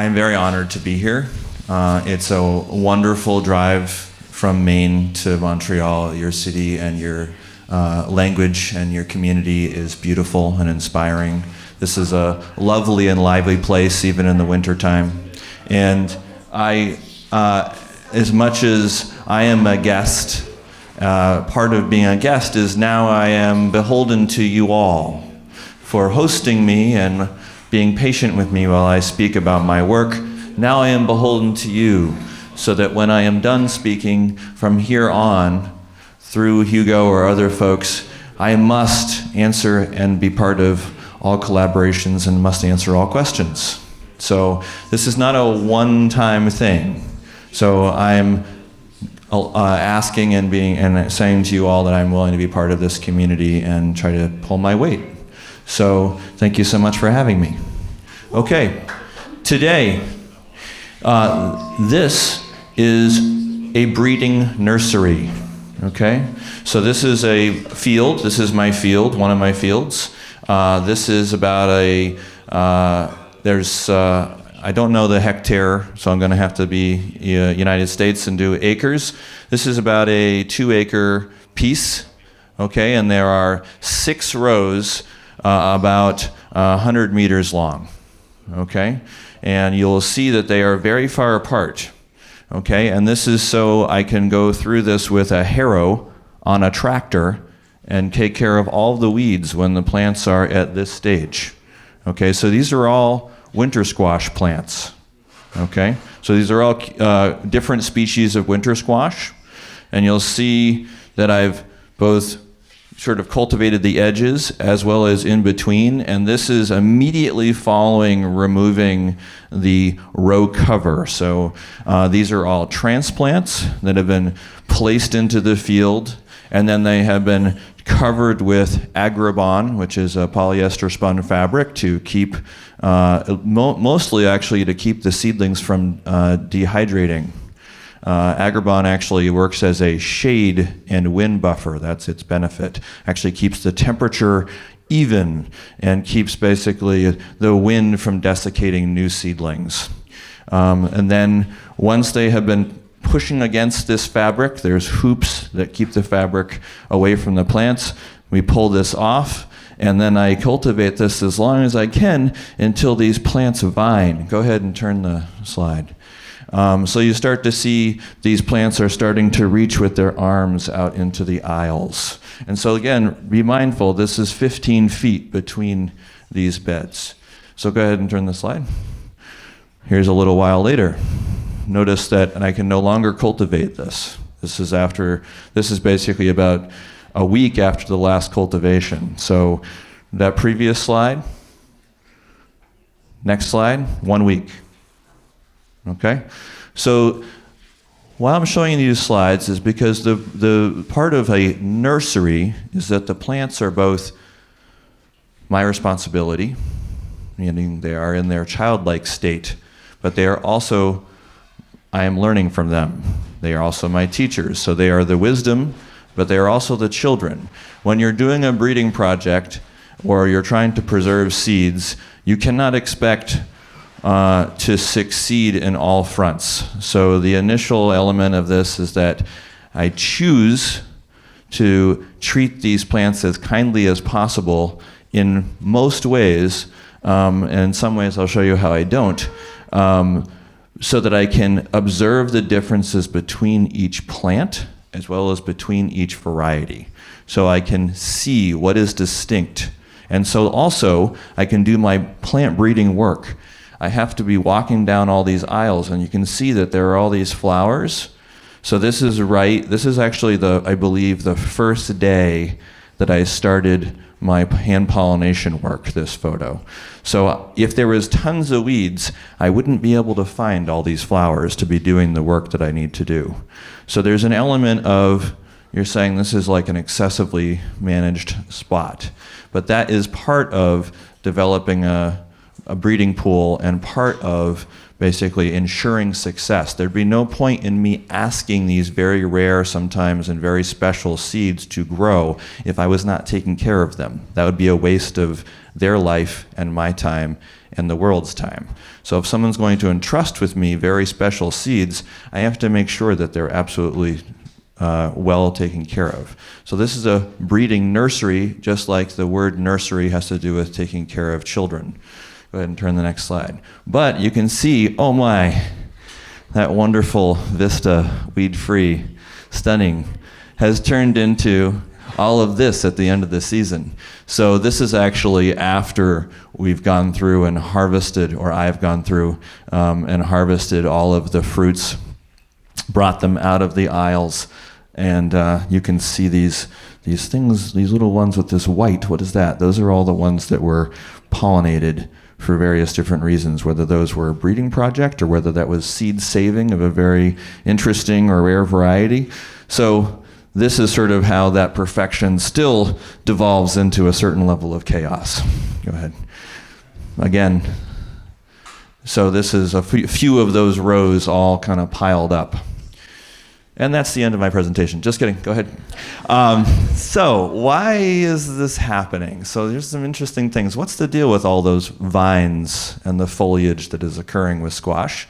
I'm very honored to be here. It's a wonderful drive from Maine to Montreal. Your city and your language and your community is beautiful and inspiring. This is a lovely and lively place, even in the wintertime. And I, as much as I am a guest, part of being a guest is now I am beholden to you all for hosting me and being patient with me while I speak about my work. Now I am beholden to you, so that when I am done speaking from here on, through Hugo or other folks, I must answer and be part of all collaborations and must answer all questions. So this is not a one-time thing. So I'm asking and saying to you all that I'm willing to be part of this community and try to pull my weight. So thank you so much for having me. Okay, today, this is a breeding nursery, okay? So this is a field, this is my field, one of my fields. This is about I don't know the hectare, so I'm gonna have to be United States and do acres. This is about a 2-acre piece, okay? And there are 6 rows about 100 meters long, okay? And you'll see that they are very far apart, okay? And this is so I can go through this with a harrow on a tractor and take care of all the weeds when the plants are at this stage, okay? So these are all winter squash plants, okay? So these are all different species of winter squash, and you'll see that I've both sort of cultivated the edges as well as in between, and this is immediately following removing the row cover. So these are all transplants that have been placed into the field, and then they have been covered with agribon, which is a polyester spun fabric to keep, mostly actually to keep the seedlings from dehydrating. Agribon actually works as a shade and wind buffer. That's its benefit. Actually keeps the temperature even and keeps basically the wind from desiccating new seedlings. And then once they have been pushing against this fabric, there's hoops that keep the fabric away from the plants. We pull this off, and then I cultivate this as long as I can until these plants vine. Go ahead and turn the slide. So you start to see these plants are starting to reach with their arms out into the aisles. And so again, be mindful, this is 15 feet between these beds. So go ahead and turn the slide. Here's a little while later. Notice that, and I can no longer cultivate this. This is basically about a week after the last cultivation. So that previous slide, next slide, 1 week. Okay, so why I'm showing you these slides is because the part of a nursery is that the plants are both my responsibility, meaning they are in their childlike state, but they are also, I am learning from them. They are also my teachers, so they are the wisdom, but they are also the children. When you're doing a breeding project or you're trying to preserve seeds, you cannot expect to succeed in all fronts. So the initial element of this is that I choose to treat these plants as kindly as possible in most ways, and in some ways I'll show you how I don't, so that I can observe the differences between each plant as well as between each variety. So I can see what is distinct. And so also I can do my plant breeding work. I have to be walking down all these aisles, and you can see that there are all these flowers. So this is actually I believe the first day that I started my hand pollination work, this photo. So if there was tons of weeds, I wouldn't be able to find all these flowers to be doing the work that I need to do. So there's an element of, you're saying this is like an excessively managed spot, but that is part of developing a breeding pool and part of basically ensuring success. There'd be no point in me asking these very rare sometimes and very special seeds to grow if I was not taking care of them. That would be a waste of their life and my time and the world's time. So if someone's going to entrust with me very special seeds, I have to make sure that they're absolutely well taken care of. So this is a breeding nursery, just like the word nursery has to do with taking care of children. Go ahead and turn the next slide. But you can see, oh my, that wonderful vista, weed-free, stunning, has turned into all of this at the end of the season. So this is actually after we've gone through and harvested, or I've gone through and harvested all of the fruits, brought them out of the aisles, and you can see these things, these little ones with this white. What is that? Those are all the ones that were pollinated for various different reasons, whether those were a breeding project or whether that was seed saving of a very interesting or rare variety. So this is sort of how that perfection still devolves into a certain level of chaos. Go ahead. Again, so this is a few of those rows all kind of piled up. And that's the end of my presentation. Just kidding. Go ahead. So why is this happening? So there's some interesting things. What's the deal with all those vines and the foliage that is occurring with squash?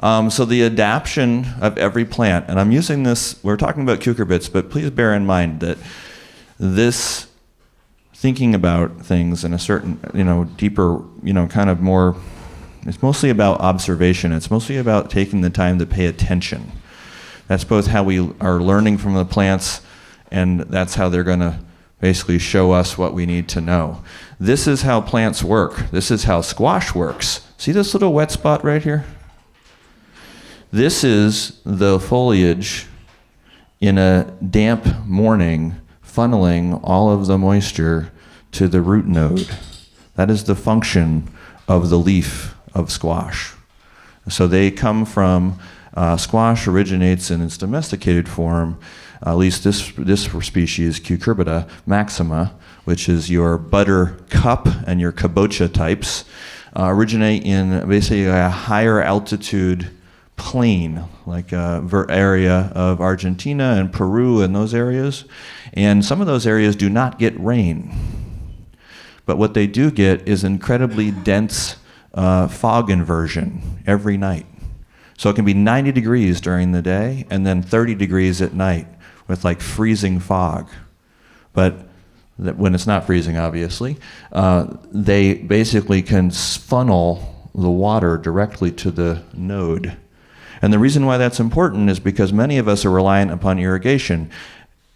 So the adaptation of every plant, and I'm using this, we're talking about cucurbits, but please bear in mind that this thinking about things in a certain, deeper, kind of more, it's mostly about observation. It's mostly about taking the time to pay attention. That's both how we are learning from the plants, and that's how they're going to basically show us what we need to know. This is how plants work. This is how squash works. See this little wet spot right here? This is the foliage in a damp morning funneling all of the moisture to the root node. That is the function of the leaf of squash. So they come from squash originates in its domesticated form, at least this species, Cucurbita maxima, which is your buttercup and your kabocha types, originate in basically a higher altitude plain, like area of Argentina and Peru and those areas. And some of those areas do not get rain. But what they do get is incredibly dense fog inversion every night. So it can be 90 degrees during the day and then 30 degrees at night with like freezing fog. But when it's not freezing, obviously, they basically can funnel the water directly to the node. And the reason why that's important is because many of us are reliant upon irrigation.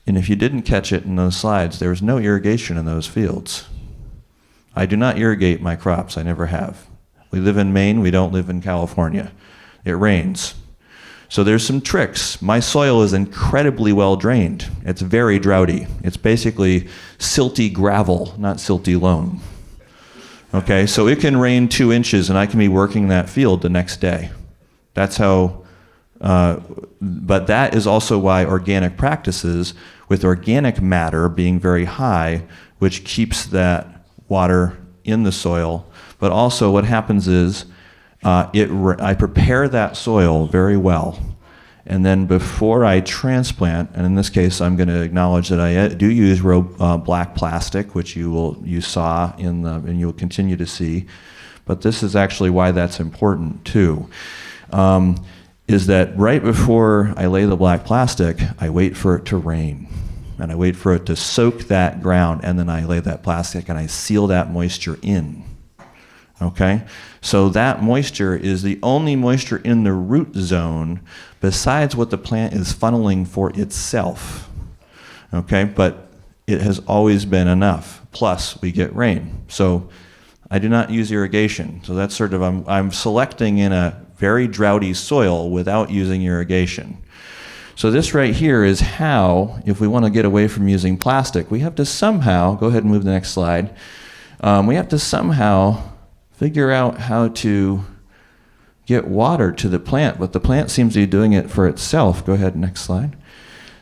And if you didn't catch it in those slides, there's no irrigation in those fields. I do not irrigate my crops. I never have. We live in Maine. We don't live in California. It rains. So there's some tricks. My soil is incredibly well drained. It's very droughty. It's basically silty gravel, not silty loam. Okay, so it can rain 2 inches and I can be working that field the next day. That's how, but that is also why organic practices, with organic matter being very high, which keeps that water in the soil, but also what happens is, I prepare that soil very well, and then before I transplant, and in this case I'm going to acknowledge that I do use black plastic, which you saw and you'll continue to see, but this is actually why that's important too, is that right before I lay the black plastic, I wait for it to rain, and I wait for it to soak that ground, and then I lay that plastic and I seal that moisture in. Okay, so that moisture is the only moisture in the root zone besides what the plant is funneling for itself. Okay, but it has always been enough. Plus, we get rain. So I do not use irrigation. So that's sort of, I'm selecting in a very droughty soil without using irrigation. So this right here is how, if we want to get away from using plastic, we have to somehow, go ahead and move the next slide, we have to somehow figure out how to get water to the plant, but the plant seems to be doing it for itself. Go ahead, next slide.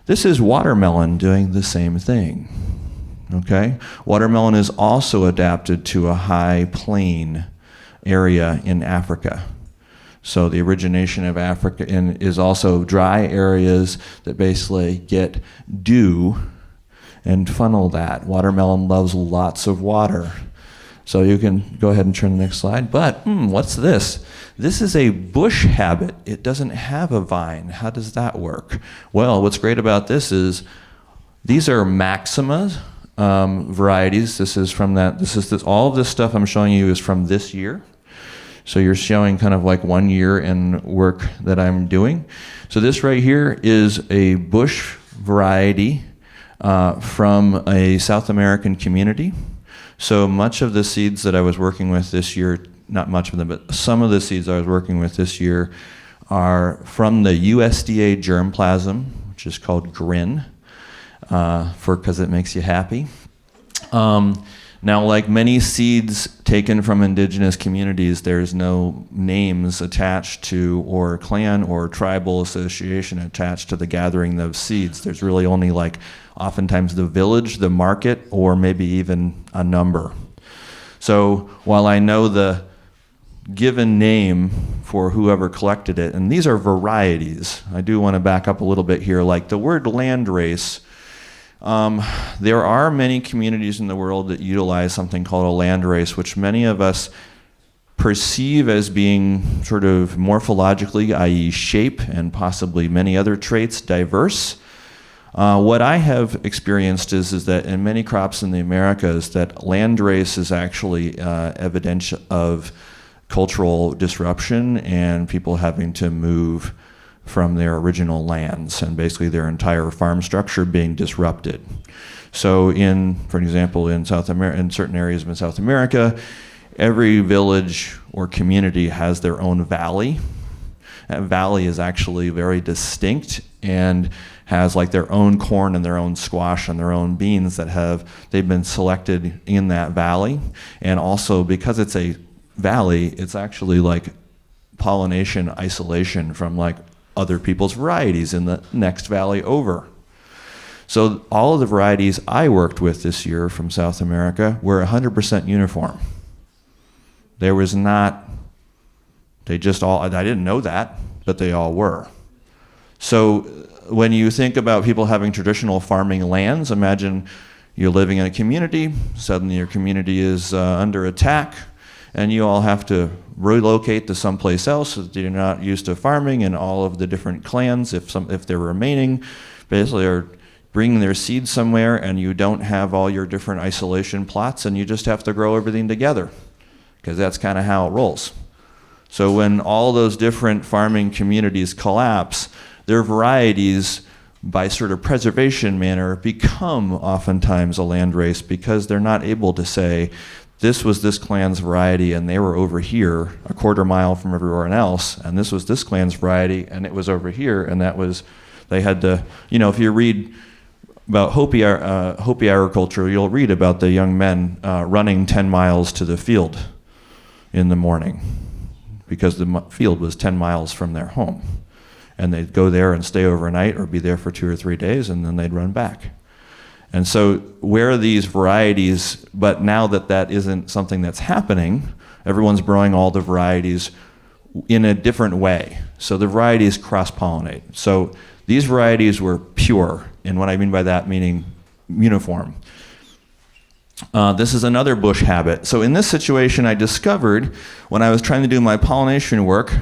This is watermelon doing the same thing, okay? Watermelon is also adapted to a high plain area in Africa. So the origination of Africa is also dry areas that basically get dew and funnel that. Watermelon loves lots of water. So you can go ahead and turn the next slide. But what's this? This is a bush habit. It doesn't have a vine. How does that work? Well, what's great about this is these are maxima varieties. This is from that. All of this stuff I'm showing you is from this year. So you're showing kind of like 1 year in work that I'm doing. So this right here is a bush variety from a South American community. So much of the seeds that I was working with this year, not much of them, but some of the seeds I was working with this year are from the USDA germplasm, which is called GRIN, because it makes you happy. Now, like many seeds taken from indigenous communities, there's no names attached to, or clan or tribal association attached to the gathering of seeds. There's really only like oftentimes the village, the market, or maybe even a number. So while I know the given name for whoever collected it, and these are varieties, I do want to back up a little bit here, like the word landrace. There are many communities in the world that utilize something called a landrace, which many of us perceive as being sort of morphologically, i.e. shape, and possibly many other traits, diverse. What I have experienced is that in many crops in the Americas, that landrace is actually evidence of cultural disruption and people having to move from their original lands, and basically their entire farm structure being disrupted. So for example, in certain areas in South America, every village or community has their own valley. That valley is actually very distinct and has like their own corn and their own squash and their own beans they've been selected in that valley. And also because it's a valley, it's actually like pollination isolation from like other people's varieties in the next valley over. So all of the varieties I worked with this year from South America were 100% uniform. There was not, I didn't know that, but they all were. So when you think about people having traditional farming lands, imagine you're living in a community, suddenly your community is under attack, and you all have to relocate to someplace else that you're not used to farming, and all of the different clans, if they're remaining, basically are bringing their seeds somewhere, and you don't have all your different isolation plots, and you just have to grow everything together, because that's kind of how it rolls. So when all those different farming communities collapse, their varieties, by sort of preservation manner, become oftentimes a landrace, because they're not able to say, this was this clan's variety and they were over here a quarter mile from everyone else, and this was this clan's variety and it was over here, and they had to, if you read about Hopi agriculture, you'll read about the young men running 10 miles to the field in the morning because the field was 10 miles from their home. And they'd go there and stay overnight or be there for 2 or 3 days, and then they'd run back. And so where are these varieties, but now that isn't something that's happening, everyone's growing all the varieties in a different way. So the varieties cross-pollinate. So these varieties were pure, and what I mean by that meaning uniform. This is another bush habit. So in this situation, I discovered when I was trying to do my pollination work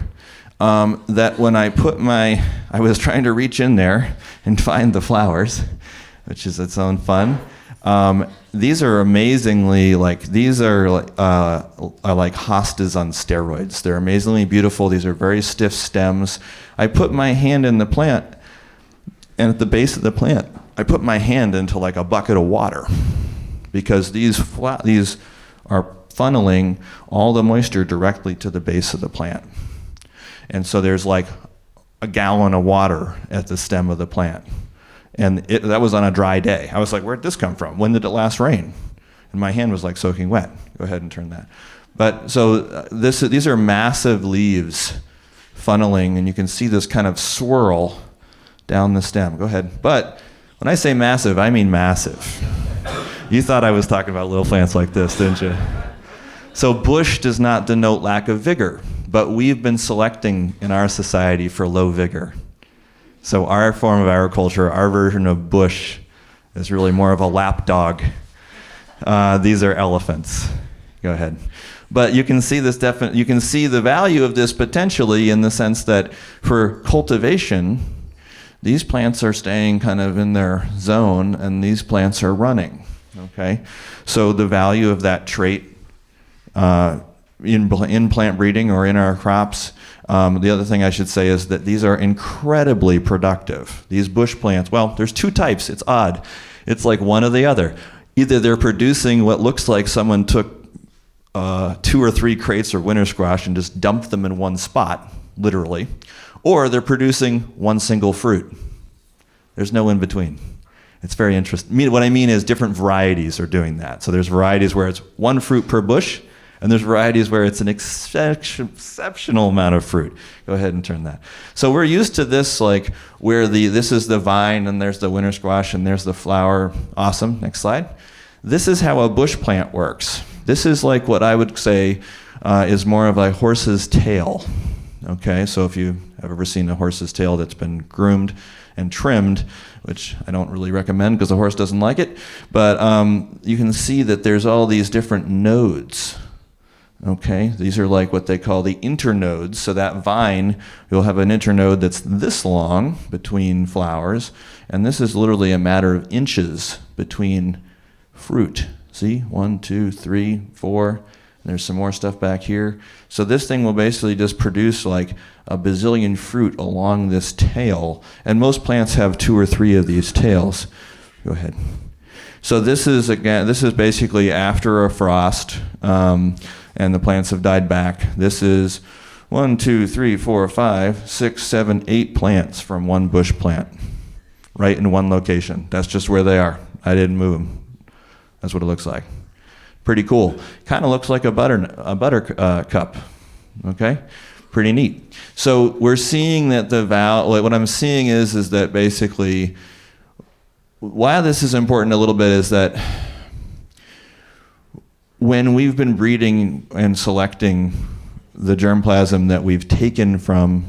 that when I was trying to reach in there and find the flowers, which is its own fun. These are amazingly like hostas on steroids. They're amazingly beautiful. These are very stiff stems. I put my hand in the plant, and at the base of the plant, I put my hand into like a bucket of water, because these are funneling all the moisture directly to the base of the plant. And so there's like a gallon of water at the stem of the plant. And that was on a dry day. I was like, where'd this come from? When did it last rain? And my hand was like soaking wet. Go ahead and turn that. But so these are massive leaves funneling, and you can see this kind of swirl down the stem. Go ahead. But when I say massive, I mean massive. You thought I was talking about little plants like this, didn't you? So bush does not denote lack of vigor, but we've been selecting in our society for low vigor. So our form of agriculture, our version of bush, is really more of a lap dog. These are elephants. Go ahead. But you can see this you can see the value of this potentially in the sense that for cultivation, these plants are staying kind of in their zone and these plants are running. Okay? So the value of that trait in plant breeding or in our crops. The other thing I should say is that these are incredibly productive. These bush plants, well, there's two types. It's odd. It's like one or the other. Either they're producing what looks like someone took 2 or 3 crates of winter squash and just dumped them in one spot, literally, or they're producing one single fruit. There's no in between. It's very interesting. What I mean is different varieties are doing that. So there's varieties where it's one fruit per bush, and there's varieties where it's an exceptional amount of fruit. Go ahead and turn that. So we're used to this, like where this is the vine, and there's the winter squash, and there's the flower. Awesome. Next slide. This is how a bush plant works. This is like what I would say is more of a horse's tail. Okay, so if you have ever seen a horse's tail that's been groomed and trimmed, which I don't really recommend because the horse doesn't like it, but you can see that there's all these different nodes. Okay, these are like what they call the internodes. So that vine, you'll have an internode that's this long between flowers, and this is literally a matter of inches between fruit. See, 1, 2, 3, 4. There's some more stuff back here. So this thing will basically just produce like a bazillion fruit along this tail. And most plants have 2 or 3 of these tails. Go ahead. So this is basically after a frost, and the plants have died back. This is 1, 2, 3, 4, 5, 6, 7, 8 plants from one bush plant, right in one location. That's just where they are. I didn't move them. That's what it looks like. Pretty cool. Kind of looks like a buttercup. Okay, pretty neat. So we're seeing that what I'm seeing is that basically, why this is important a little bit is that when we've been breeding and selecting the germplasm that we've taken from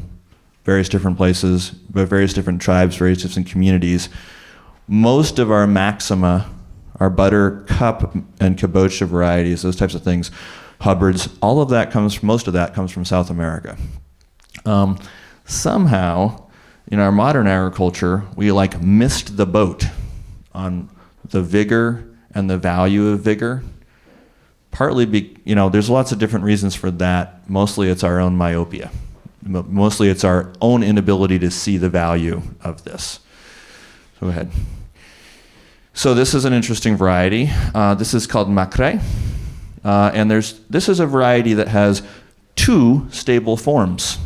various different places, but various different tribes, various different communities, most of our maxima, our buttercup and kabocha varieties, those types of things, Hubbards, most of that comes from South America. Somehow, in our modern agriculture, we missed the boat on the vigor and the value of vigor. Partly, there's lots of different reasons for that. Mostly it's our own myopia. Mostly it's our own inability to see the value of this. So go ahead. So this is an interesting variety. This is called Macrae. And this is a variety that has 2 stable forms,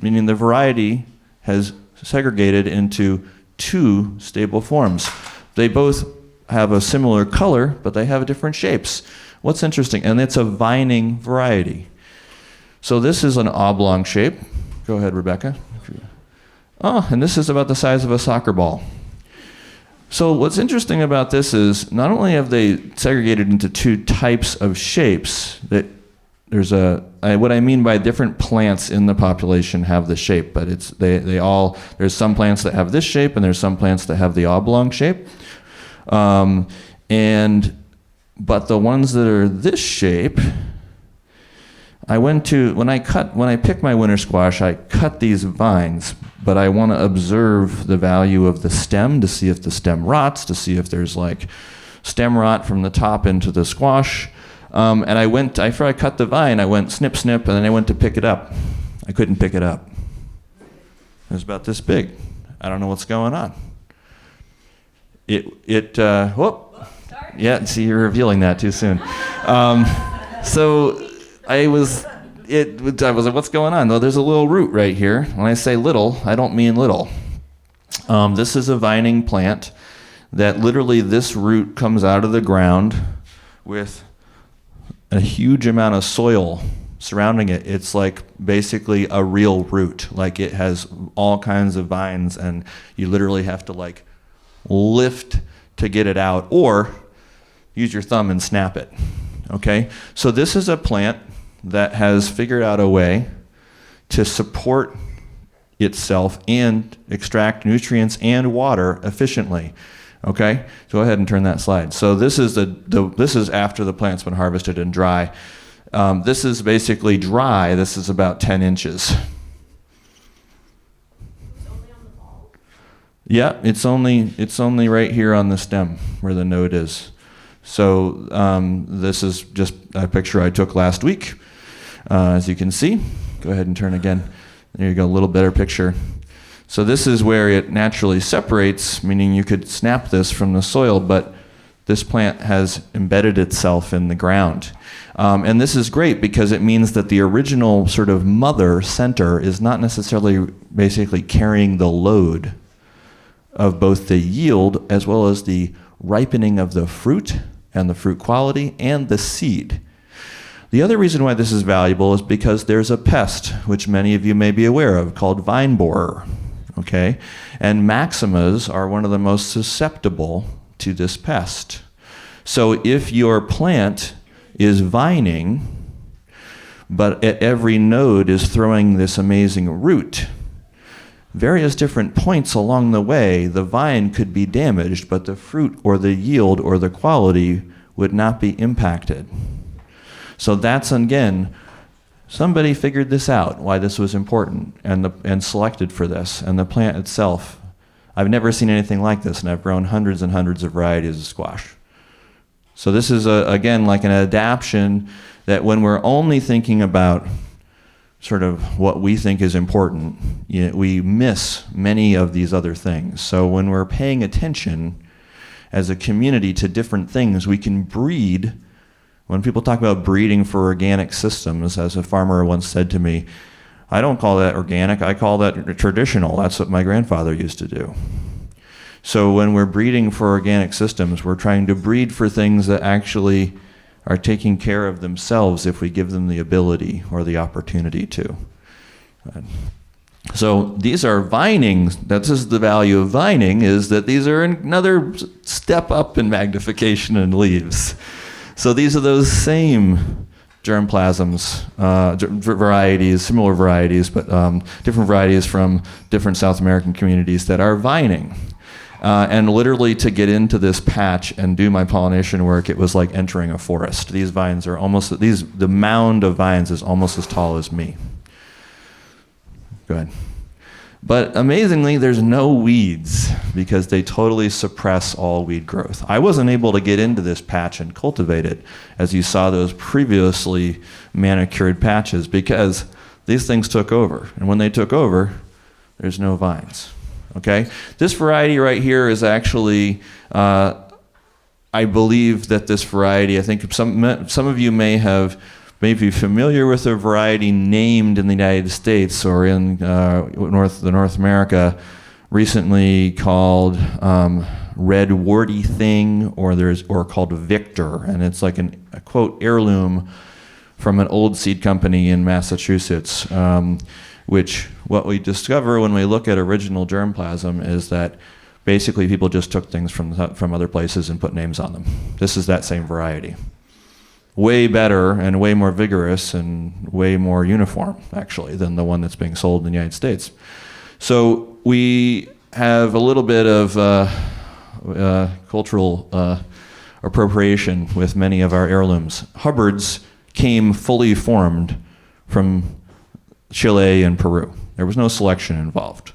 meaning the variety has segregated into 2 stable forms. They both have a similar color, but they have different shapes. What's interesting, and it's a vining variety. So this is an oblong shape. Go ahead, Rebecca. Oh, and this is about the size of a soccer ball. So what's interesting about this is not only have they segregated into 2 types of shapes, that there's what I mean by different plants in the population have the shape, but there's some plants that have this shape and there's some plants that have the oblong shape. But the ones that are this shape, when I pick my winter squash, I cut these vines, but I want to observe the value of the stem to see if the stem rots, to see if there's stem rot from the top into the squash. And after I cut the vine, I went snip, snip, and then I went to pick it up. I couldn't pick it up. It was about this big. I don't know what's going on. Whoop. Yeah, see, you're revealing that too soon. So I was like, what's going on? Though there's a little root right here. When I say little, I don't mean little. This is a vining plant that literally this root comes out of the ground with a huge amount of soil surrounding it. It's like basically a real root. Like it has all kinds of vines, and you literally have to lift to get it out, or use your thumb and snap it. Okay? So this is a plant that has figured out a way to support itself and extract nutrients and water efficiently. Okay, go ahead and turn that slide. So this is this is after the plant's been harvested and dry. This is basically dry. This is about 10 inches. It's only on the ball? Yeah, it's only right here on the stem where the node is. So this is just a picture I took last week, as you can see. Go ahead and turn again. There you go, a little better picture. So this is where it naturally separates, meaning you could snap this from the soil, but this plant has embedded itself in the ground. And this is great because it means that the original sort of mother center is not necessarily basically carrying the load of both the yield as well as the ripening of the fruit and the fruit quality and the seed. The other reason why this is valuable is because there's a pest, which many of you may be aware of, called vine borer. Okay? And maximas are one of the most susceptible to this pest. So if your plant is vining, but at every node is throwing this amazing root, various different points along the way, the vine could be damaged, but the fruit or the yield or the quality would not be impacted. So that's, again, somebody figured this out, why this was important, and selected for this. And the plant itself, I've never seen anything like this, and I've grown hundreds and hundreds of varieties of squash. So this is, again, like an adaptation that when we're only thinking about sort of what we think is important, we miss many of these other things. So when we're paying attention as a community to different things, we can breed. When people talk about breeding for organic systems, as a farmer once said to me, I don't call that organic, I call that traditional. That's what my grandfather used to do. So when we're breeding for organic systems, we're trying to breed for things that actually are taking care of themselves if we give them the ability or the opportunity to. So these are vining. This is the value of vining, is that these are another step up in magnification in leaves. So these are those same germplasms, varieties, similar varieties, but different varieties from different South American communities that are vining. And literally to get into this patch and do my pollination work, it was like entering a forest. These vines are the mound of vines is almost as tall as me. Go ahead. But amazingly, there's no weeds because they totally suppress all weed growth. I wasn't able to get into this patch and cultivate it, as you saw those previously manicured patches, because these things took over. And when they took over, there's no vines. Okay? This variety right here is actually, I believe that this variety, I think some of you may be familiar with a variety named in the United States or in North America recently called Red Warty Thing, or called Victor, and it's like a quote heirloom from an old seed company in Massachusetts, which what we discover when we look at original germplasm is that basically people just took things from other places and put names on them. This is that same variety. Way better and way more vigorous and way more uniform, actually, than the one that's being sold in the United States. So we have a little bit of cultural appropriation with many of our heirlooms. Hubbards came fully formed from Chile and Peru. There was no selection involved.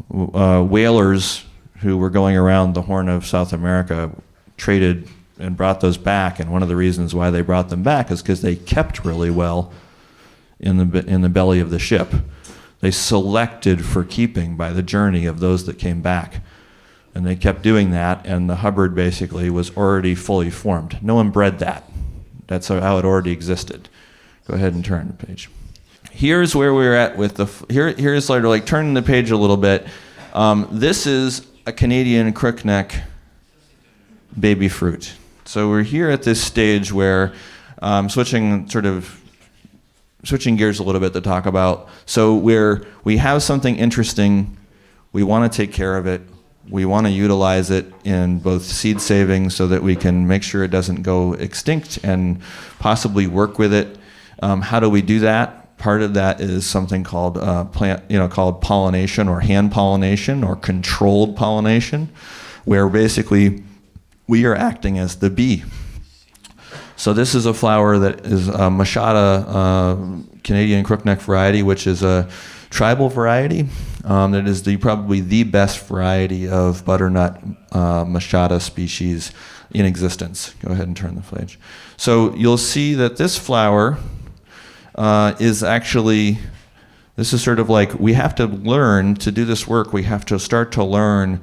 Whalers who were going around the Horn of South America traded and brought those back, and one of the reasons why they brought them back is because they kept really well in the belly of the ship. They selected for keeping by the journey of those that came back, and they kept doing that, and the Hubbard basically was already fully formed. No one bred that. That's how it already existed. Go ahead and turn the page. Here's where we're at with here's sort of like turning the page a little bit. This is a Canadian crookneck baby fruit. So we're here at this stage where switching gears a little bit to talk about. So we have something interesting. We want to take care of it. We want to utilize it in both seed saving so that we can make sure it doesn't go extinct and possibly work with it. How do we do that? Part of that is something called called pollination or hand pollination or controlled pollination. where basically we are acting as the bee. So this is a flower that is a Machada Canadian crookneck variety, which is a tribal variety. That is probably the best variety of butternut Machada species in existence. Go ahead and turn the page. So you'll see that this flower is actually, this is sort of like, we have to learn to do this work. We have to start to learn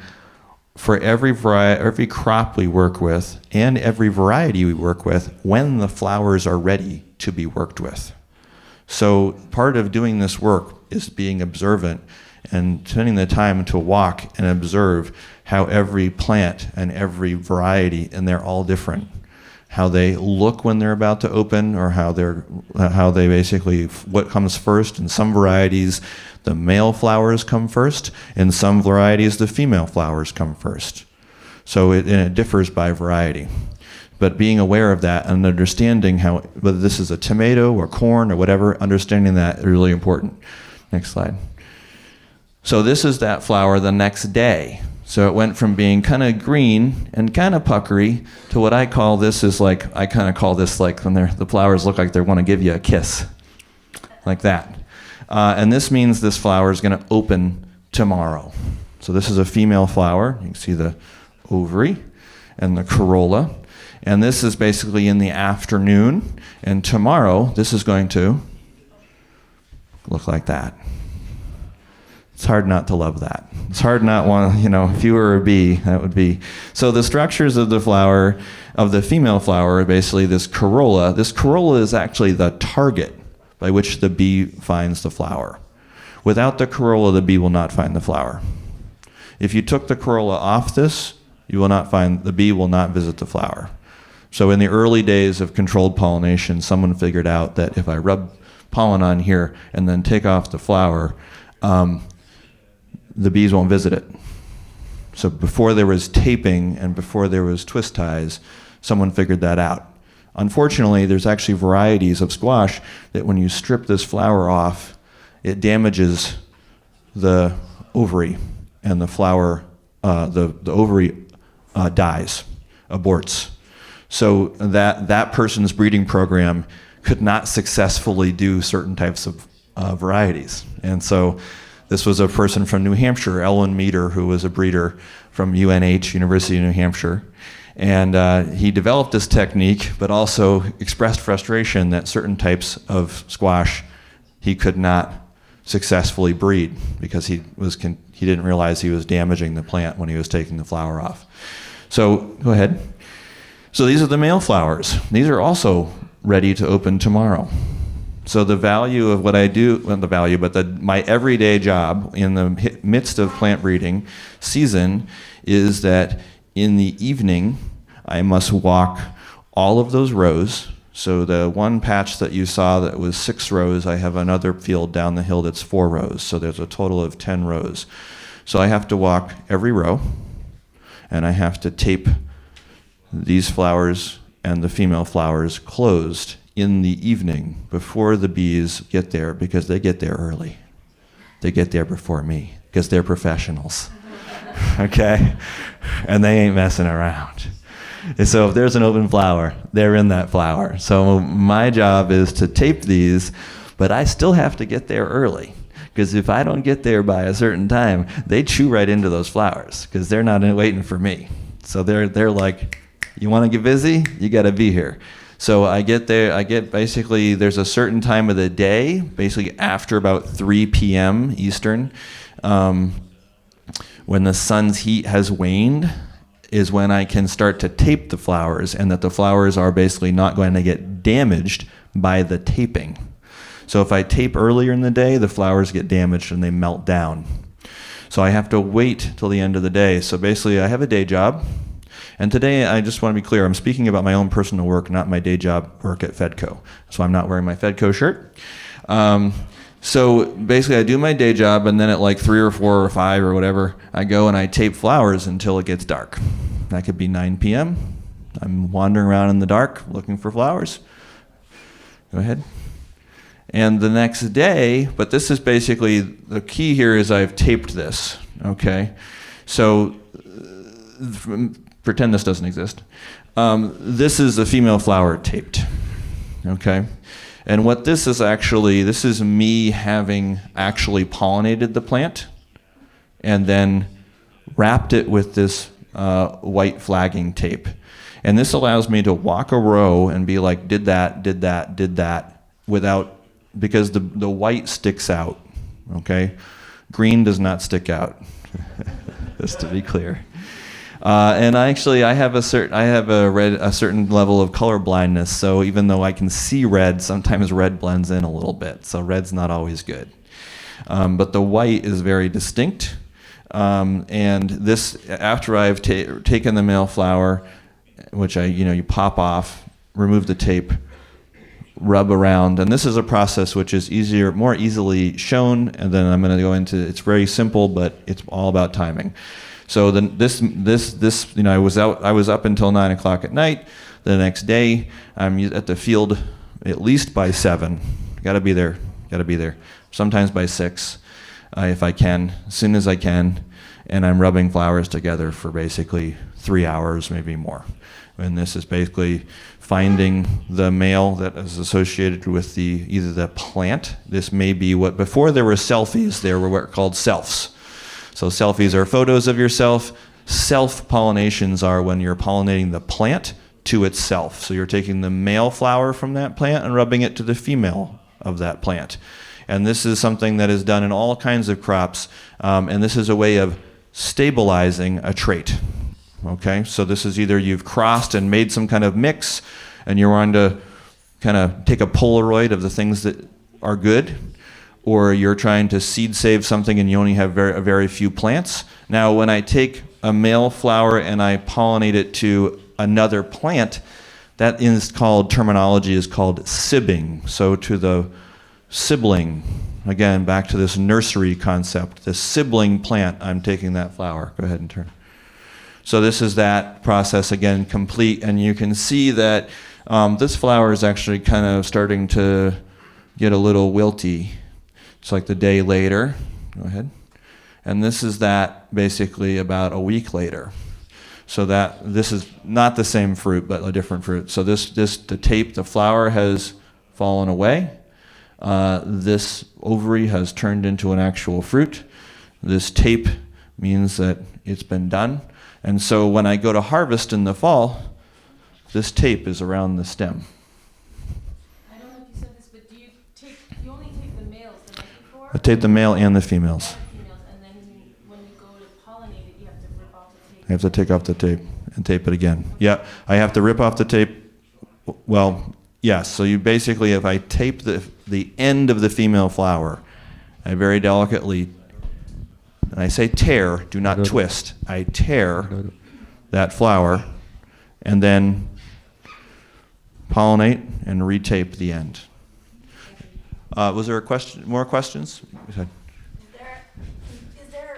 for every crop we work with and every variety we work with when the flowers are ready to be worked with. So part of doing this work is being observant and spending the time to walk and observe how every plant and every variety, and they're all different, how they look when they're about to open, or how they basically, what comes first. In some varieties, the male flowers come first. In some varieties, the female flowers come first. So it differs by variety. But being aware of that and understanding how, whether this is a tomato or corn or whatever, understanding that is really important. Next slide. So this is that flower the next day. So it went from being kind of green and kind of puckery to what I call this is like, I kind of call this like when the flowers look like they want to give you a kiss. Like that. And this means this flower is going to open tomorrow. So this is a female flower. You can see the ovary and the corolla. And this is basically in the afternoon. And tomorrow, this is going to look like that. It's hard not to love that. It's hard not want, if you were a bee, that would be. So the structures of the flower, of the female flower, are basically this corolla. This corolla is actually the target by which the bee finds the flower. Without the corolla, the bee will not find the flower. If you took the corolla off this, the bee will not visit the flower. So in the early days of controlled pollination, someone figured out that if I rub pollen on here and then take off the flower, the bees won't visit it. So before there was taping and before there was twist ties, someone figured that out. Unfortunately, there's actually varieties of squash that when you strip this flower off, it damages the ovary, and the flower, the ovary dies, aborts. So that person's breeding program could not successfully do certain types of varieties. And so this was a person from New Hampshire, Elwin Meader, who was a breeder from UNH, University of New Hampshire. And he developed this technique, but also expressed frustration that certain types of squash he could not successfully breed because he didn't realize he was damaging the plant when he was taking the flower off. So go ahead. So these are the male flowers. These are also ready to open tomorrow. So the value of what I do, not the value, but my everyday job in the midst of plant breeding season is that in the evening, I must walk all of those rows. So the one patch that you saw that was 6 rows, I have another field down the hill that's 4 rows. So there's a total of 10 rows. So I have to walk every row, and I have to tape these flowers and the female flowers closed in the evening before the bees get there, because they get there early. They get there before me because they're professionals. Okay? And they ain't messing around. And so if there's an open flower, they're in that flower. So my job is to tape these, but I still have to get there early, because if I don't get there by a certain time, they chew right into those flowers because they're not waiting for me. So they're like, you want to get busy? You got to be here. So I get there, basically, there's a certain time of the day, basically after about 3 p.m. Eastern, when the sun's heat has waned, is when I can start to tape the flowers, and that the flowers are basically not going to get damaged by the taping. So if I tape earlier in the day, the flowers get damaged and they melt down. So I have to wait till the end of the day. So basically, I have a day job. And today, I just want to be clear, I'm speaking about my own personal work, not my day job work at Fedco. So I'm not wearing my Fedco shirt. So basically, I do my day job, and then at like 3 or 4 or 5 or whatever, I go and I tape flowers until it gets dark. That could be 9 p.m. I'm wandering around in the dark looking for flowers. Go ahead. And the next day, but this is basically, the key here is I've taped this, okay? So pretend this doesn't exist. This is the female flower taped, okay? And what this is me having actually pollinated the plant and then wrapped it with this white flagging tape. And this allows me to walk a row and be like, did that, without, because the white sticks out, okay? Green does not stick out, just to be clear. And I have a certain level of color blindness, so even though I can see red, sometimes red blends in a little bit, so red's not always good. But the white is very distinct. And this, after I've taken the male flower, which you pop off, remove the tape, rub around, and this is a process which is more easily shown, and then I'm going to go into, it's very simple, but it's all about timing. So then I was up until 9 o'clock at night. The next day, I'm at the field at least by 7. Got to be there. Sometimes by 6, if I can, as soon as I can. And I'm rubbing flowers together for basically 3 hours, maybe more. And this is basically finding the male that is associated with either the plant. This may be before there were selfies, there were what are called selfs. So selfies are photos of yourself. Self-pollinations are when you're pollinating the plant to itself. So you're taking the male flower from that plant and rubbing it to the female of that plant. And this is something that is done in all kinds of crops. And this is a way of stabilizing a trait. Okay, so this is either you've crossed and made some kind of mix and you're wanting to kind of take a Polaroid of the things that are good, or you're trying to seed save something and you only have very few plants. Now, when I take a male flower and I pollinate it to another plant, that terminology is called sibbing. So to the sibling, again, back to this nursery concept, the sibling plant, I'm taking that flower. Go ahead and turn. So this is that process, again, complete, and you can see that this flower is actually kind of starting to get a little wilty. It's like the day later. Go ahead. And this is that basically about a week later. So this is not the same fruit, but a different fruit. So the flower has fallen away. This ovary has turned into an actual fruit. This tape means that it's been done. And so when I go to harvest in the fall, this tape is around the stem. I don't know if you said this, but you only take the males the night before? I take the male and the females. And then when you go to pollinate it, you have to rip off the tape. I have to take off the tape and tape it again. Yeah, I have to rip off the tape. Well, yes. So you basically, if I tape the end of the female flower, I very delicately, and I say tear, do not twist. I tear that flower and then pollinate and retape the end. Was there a question? More questions? Is there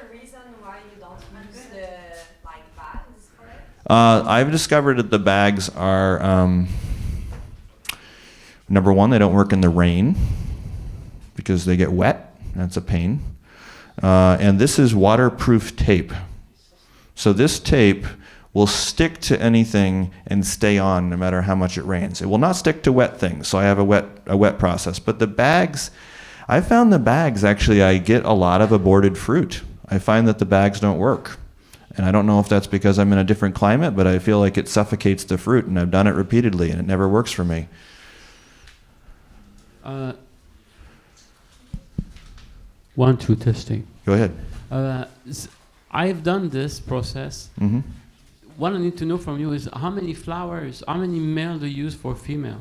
a reason why you don't use the bags for it? I've discovered that the bags are, number one, they don't work in the rain because they get wet. That's a pain. And this is waterproof tape. So this tape will stick to anything and stay on no matter how much it rains. It will not stick to wet things, so I have a wet process. But the bags, I found the bags, actually, I get a lot of aborted fruit. I find that the bags don't work. And I don't know if that's because I'm in a different climate, but I feel like it suffocates the fruit, and I've done it repeatedly, and it never works for me. 1, 2, testing. Go ahead. I've done this process. Mm-hmm. What I need to know from you is how many male do you use for female?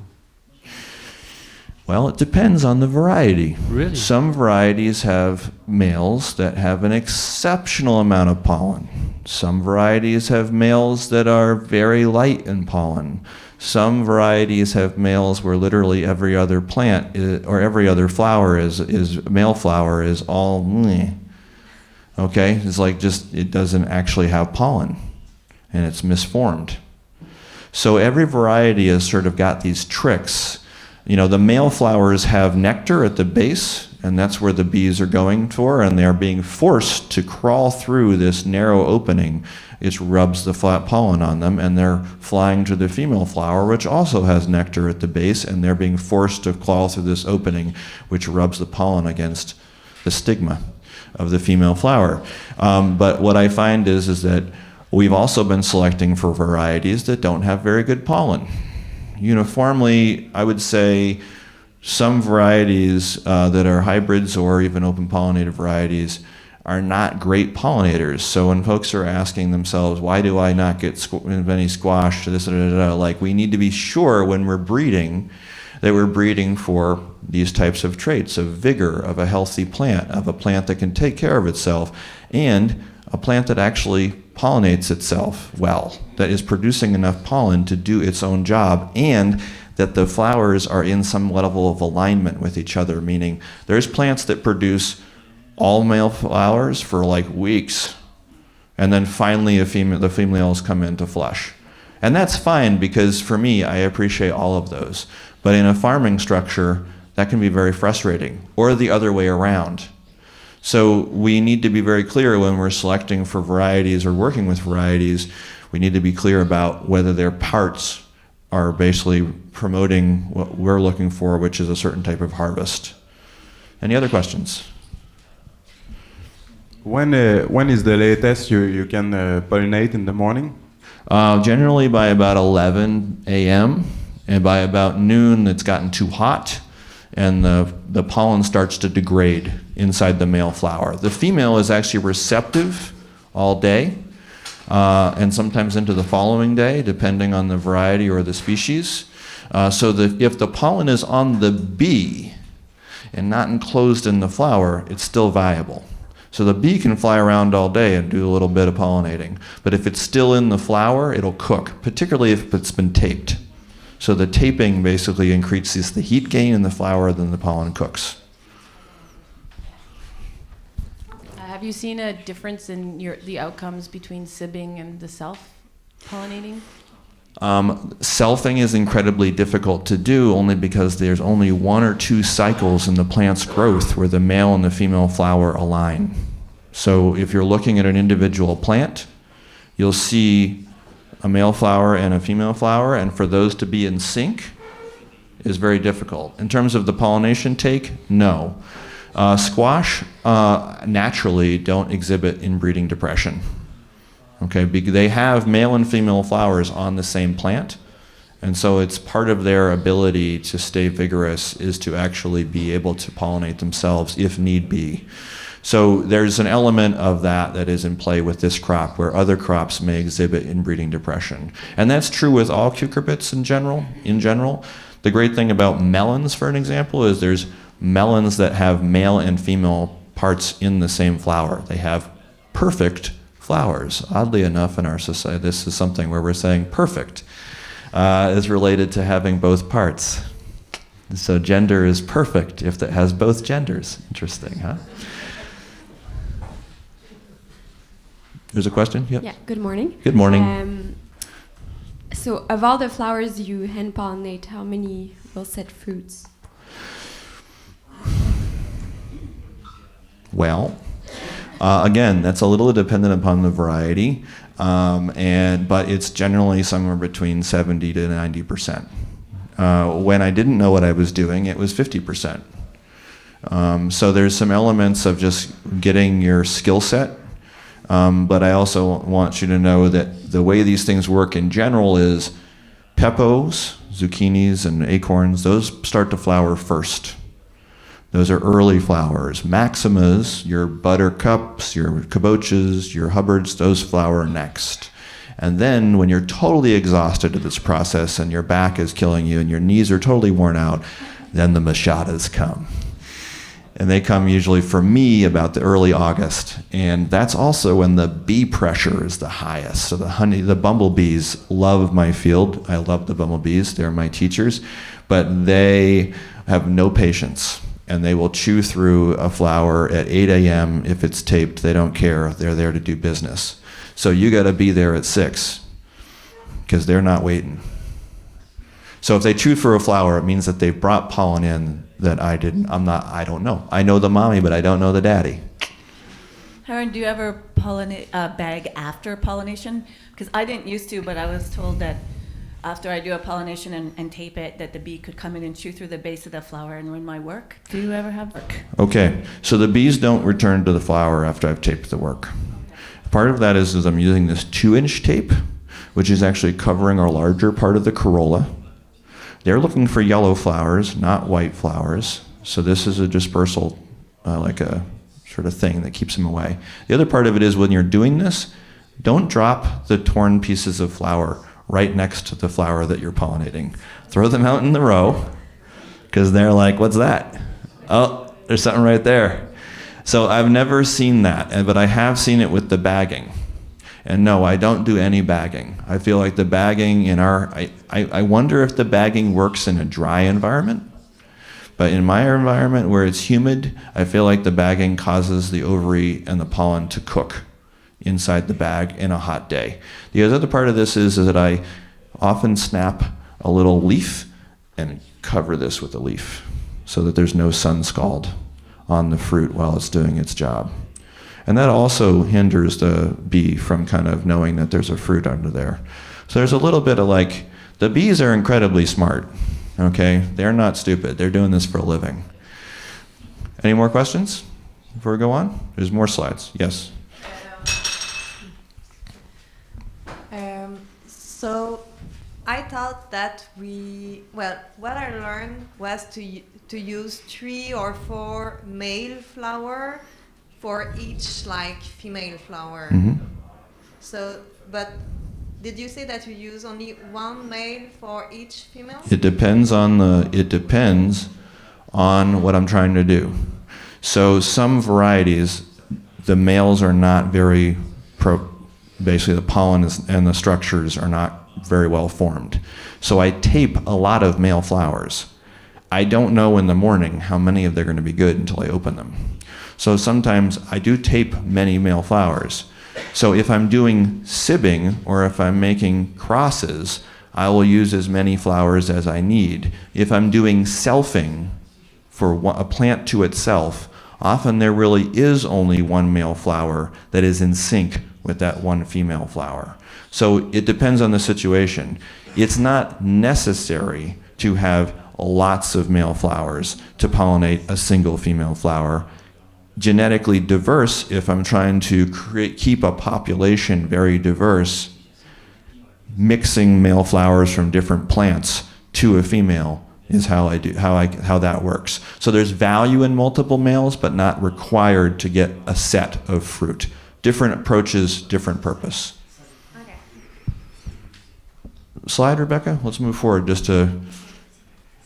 Well, it depends on the variety. Really? Some varieties have males that have an exceptional amount of pollen. Some varieties have males that are very light in pollen. Some varieties have males where literally every other plant or every other flower is male flower is all meh. Okay? It's like just it doesn't actually have pollen and it's misformed. So every variety has sort of got these tricks The male flowers have nectar at the base, and that's where the bees are going for, and they're being forced to crawl through this narrow opening. It rubs the flat pollen on them, and they're flying to the female flower, which also has nectar at the base, and they're being forced to crawl through this opening, which rubs the pollen against the stigma of the female flower. But what I find is that we've also been selecting for varieties that don't have very good pollen. Uniformly, I would say some varieties that are hybrids or even open pollinated varieties are not great pollinators. So when folks are asking themselves, why do I not get any squash, like, we need to be sure when we're breeding that we're breeding for these types of traits of vigor, of a healthy plant, of a plant that can take care of itself, and a plant that actually pollinates itself well, that is producing enough pollen to do its own job, and that the flowers are in some level of alignment with each other, meaning there's plants that produce all male flowers for like weeks, and then finally the females come into flush. And that's fine, because for me, I appreciate all of those. But in a farming structure, that can be very frustrating, or the other way around. So we need to be very clear when we're selecting for varieties or working with varieties. We need to be clear about whether their parts are basically promoting what we're looking for, which is a certain type of harvest. Any other questions? When is the latest you can pollinate in the morning? Generally by about 11 a.m. and by about noon it's gotten too hot, and the pollen starts to degrade inside the male flower. The female is actually receptive all day, and sometimes into the following day, depending on the variety or the species. So that if the pollen is on the bee and not enclosed in the flower, it's still viable. So the bee can fly around all day and do a little bit of pollinating. But if it's still in the flower, it'll cook, particularly if it's been taped. So the taping basically increases the heat gain in the flower, then the pollen cooks. Have you seen a difference in the outcomes between sibbing and the self-pollinating? Selfing is incredibly difficult to do, only because there's only 1 or 2 cycles in the plant's growth where the male and the female flower align. So if you're looking at an individual plant, you'll see a male flower and a female flower, and for those to be in sync is very difficult. In terms of the pollination take, no. Squash naturally don't exhibit inbreeding depression. Okay, they have male and female flowers on the same plant, and so it's part of their ability to stay vigorous is to actually be able to pollinate themselves if need be. So there's an element of that is in play with this crop, where other crops may exhibit inbreeding depression. And that's true with all cucurbits in general. The great thing about melons, for an example, is there's melons that have male and female parts in the same flower. They have perfect flowers. Oddly enough, in our society, this is something where we're saying perfect is related to having both parts. So gender is perfect if it has both genders. Interesting, huh? There's a question? Yep. Yeah, good morning. Good morning. So of all the flowers you hand pollinate, how many will set fruits? Well, again, that's a little dependent upon the variety, but it's generally somewhere between 70 to 90%. When I didn't know what I was doing, it was 50%. So there's some elements of just getting your skill set, but I also want you to know that the way these things work in general is peppos, zucchinis, and acorns, those start to flower first. Those are early flowers. Maximas, your buttercups, your cabochas, your hubbards, those flower next. And then when you're totally exhausted at this process and your back is killing you and your knees are totally worn out, then the machadas come. And they come usually for me about the early August. And that's also when the bee pressure is the highest. So the bumblebees love my field. I love the bumblebees. They're my teachers. But they have no patience. And they will chew through a flower at 8 a.m. If it's taped. They don't care. They're there to do business. So you got to be there at 6 because they're not waiting. So if they choose for a flower, it means that they've brought pollen in that I didn't. I don't know. I know the mommy, but I don't know the daddy. Heron, do you ever bag after pollination? Because I didn't used to, but I was told that after I do a pollination and tape it, that the bee could come in and chew through the base of the flower and ruin my work. Do you ever have work? Okay, so the bees don't return to the flower after I've taped the work. Part of that is I'm using this 2-inch tape, which is actually covering a larger part of the corolla. They're looking for yellow flowers, not white flowers. So this is a dispersal, like a sort of thing that keeps them away. The other part of it is when you're doing this, don't drop the torn pieces of flower right next to the flower that you're pollinating. Throw them out in the row, because they're like, what's that? Oh, there's something right there. So I've never seen that, but I have seen it with the bagging. And no, I don't do any bagging. I feel like the bagging in I wonder if the bagging works in a dry environment. But in my environment where it's humid, I feel like the bagging causes the ovary and the pollen to cook inside the bag in a hot day. The other part of this is that I often snap a little leaf and cover this with a leaf so that there's no sun scald on the fruit while it's doing its job. And that also hinders the bee from kind of knowing that there's a fruit under there. So there's a little bit of like, the bees are incredibly smart, okay? They're not stupid. They're doing this for a living. Any more questions before we go on? There's more slides. Yes? So I thought that what I learned was to use 3 or 4 male flower for each like female flower. Mm-hmm. So, but did you say that you use only 1 male for each female? It depends on what I'm trying to do. So some varieties, the males are not very basically the pollen and the structures are not very well formed. So I tape a lot of male flowers. I don't know in the morning how many of they're going to be good until I open them. So sometimes I do tape many male flowers. So if I'm doing sibbing or if I'm making crosses, I will use as many flowers as I need. If I'm doing selfing for a plant to itself, often there really is only 1 male flower that is in sync with that 1 female flower. So it depends on the situation. It's not necessary to have lots of male flowers to pollinate a single female flower. Genetically diverse, if I'm trying to keep a population very diverse, mixing male flowers from different plants to a female is how that works. So there's value in multiple males, but not required to get a set of fruit. Different approaches, different purpose. Okay. Slide, Rebecca. Let's move forward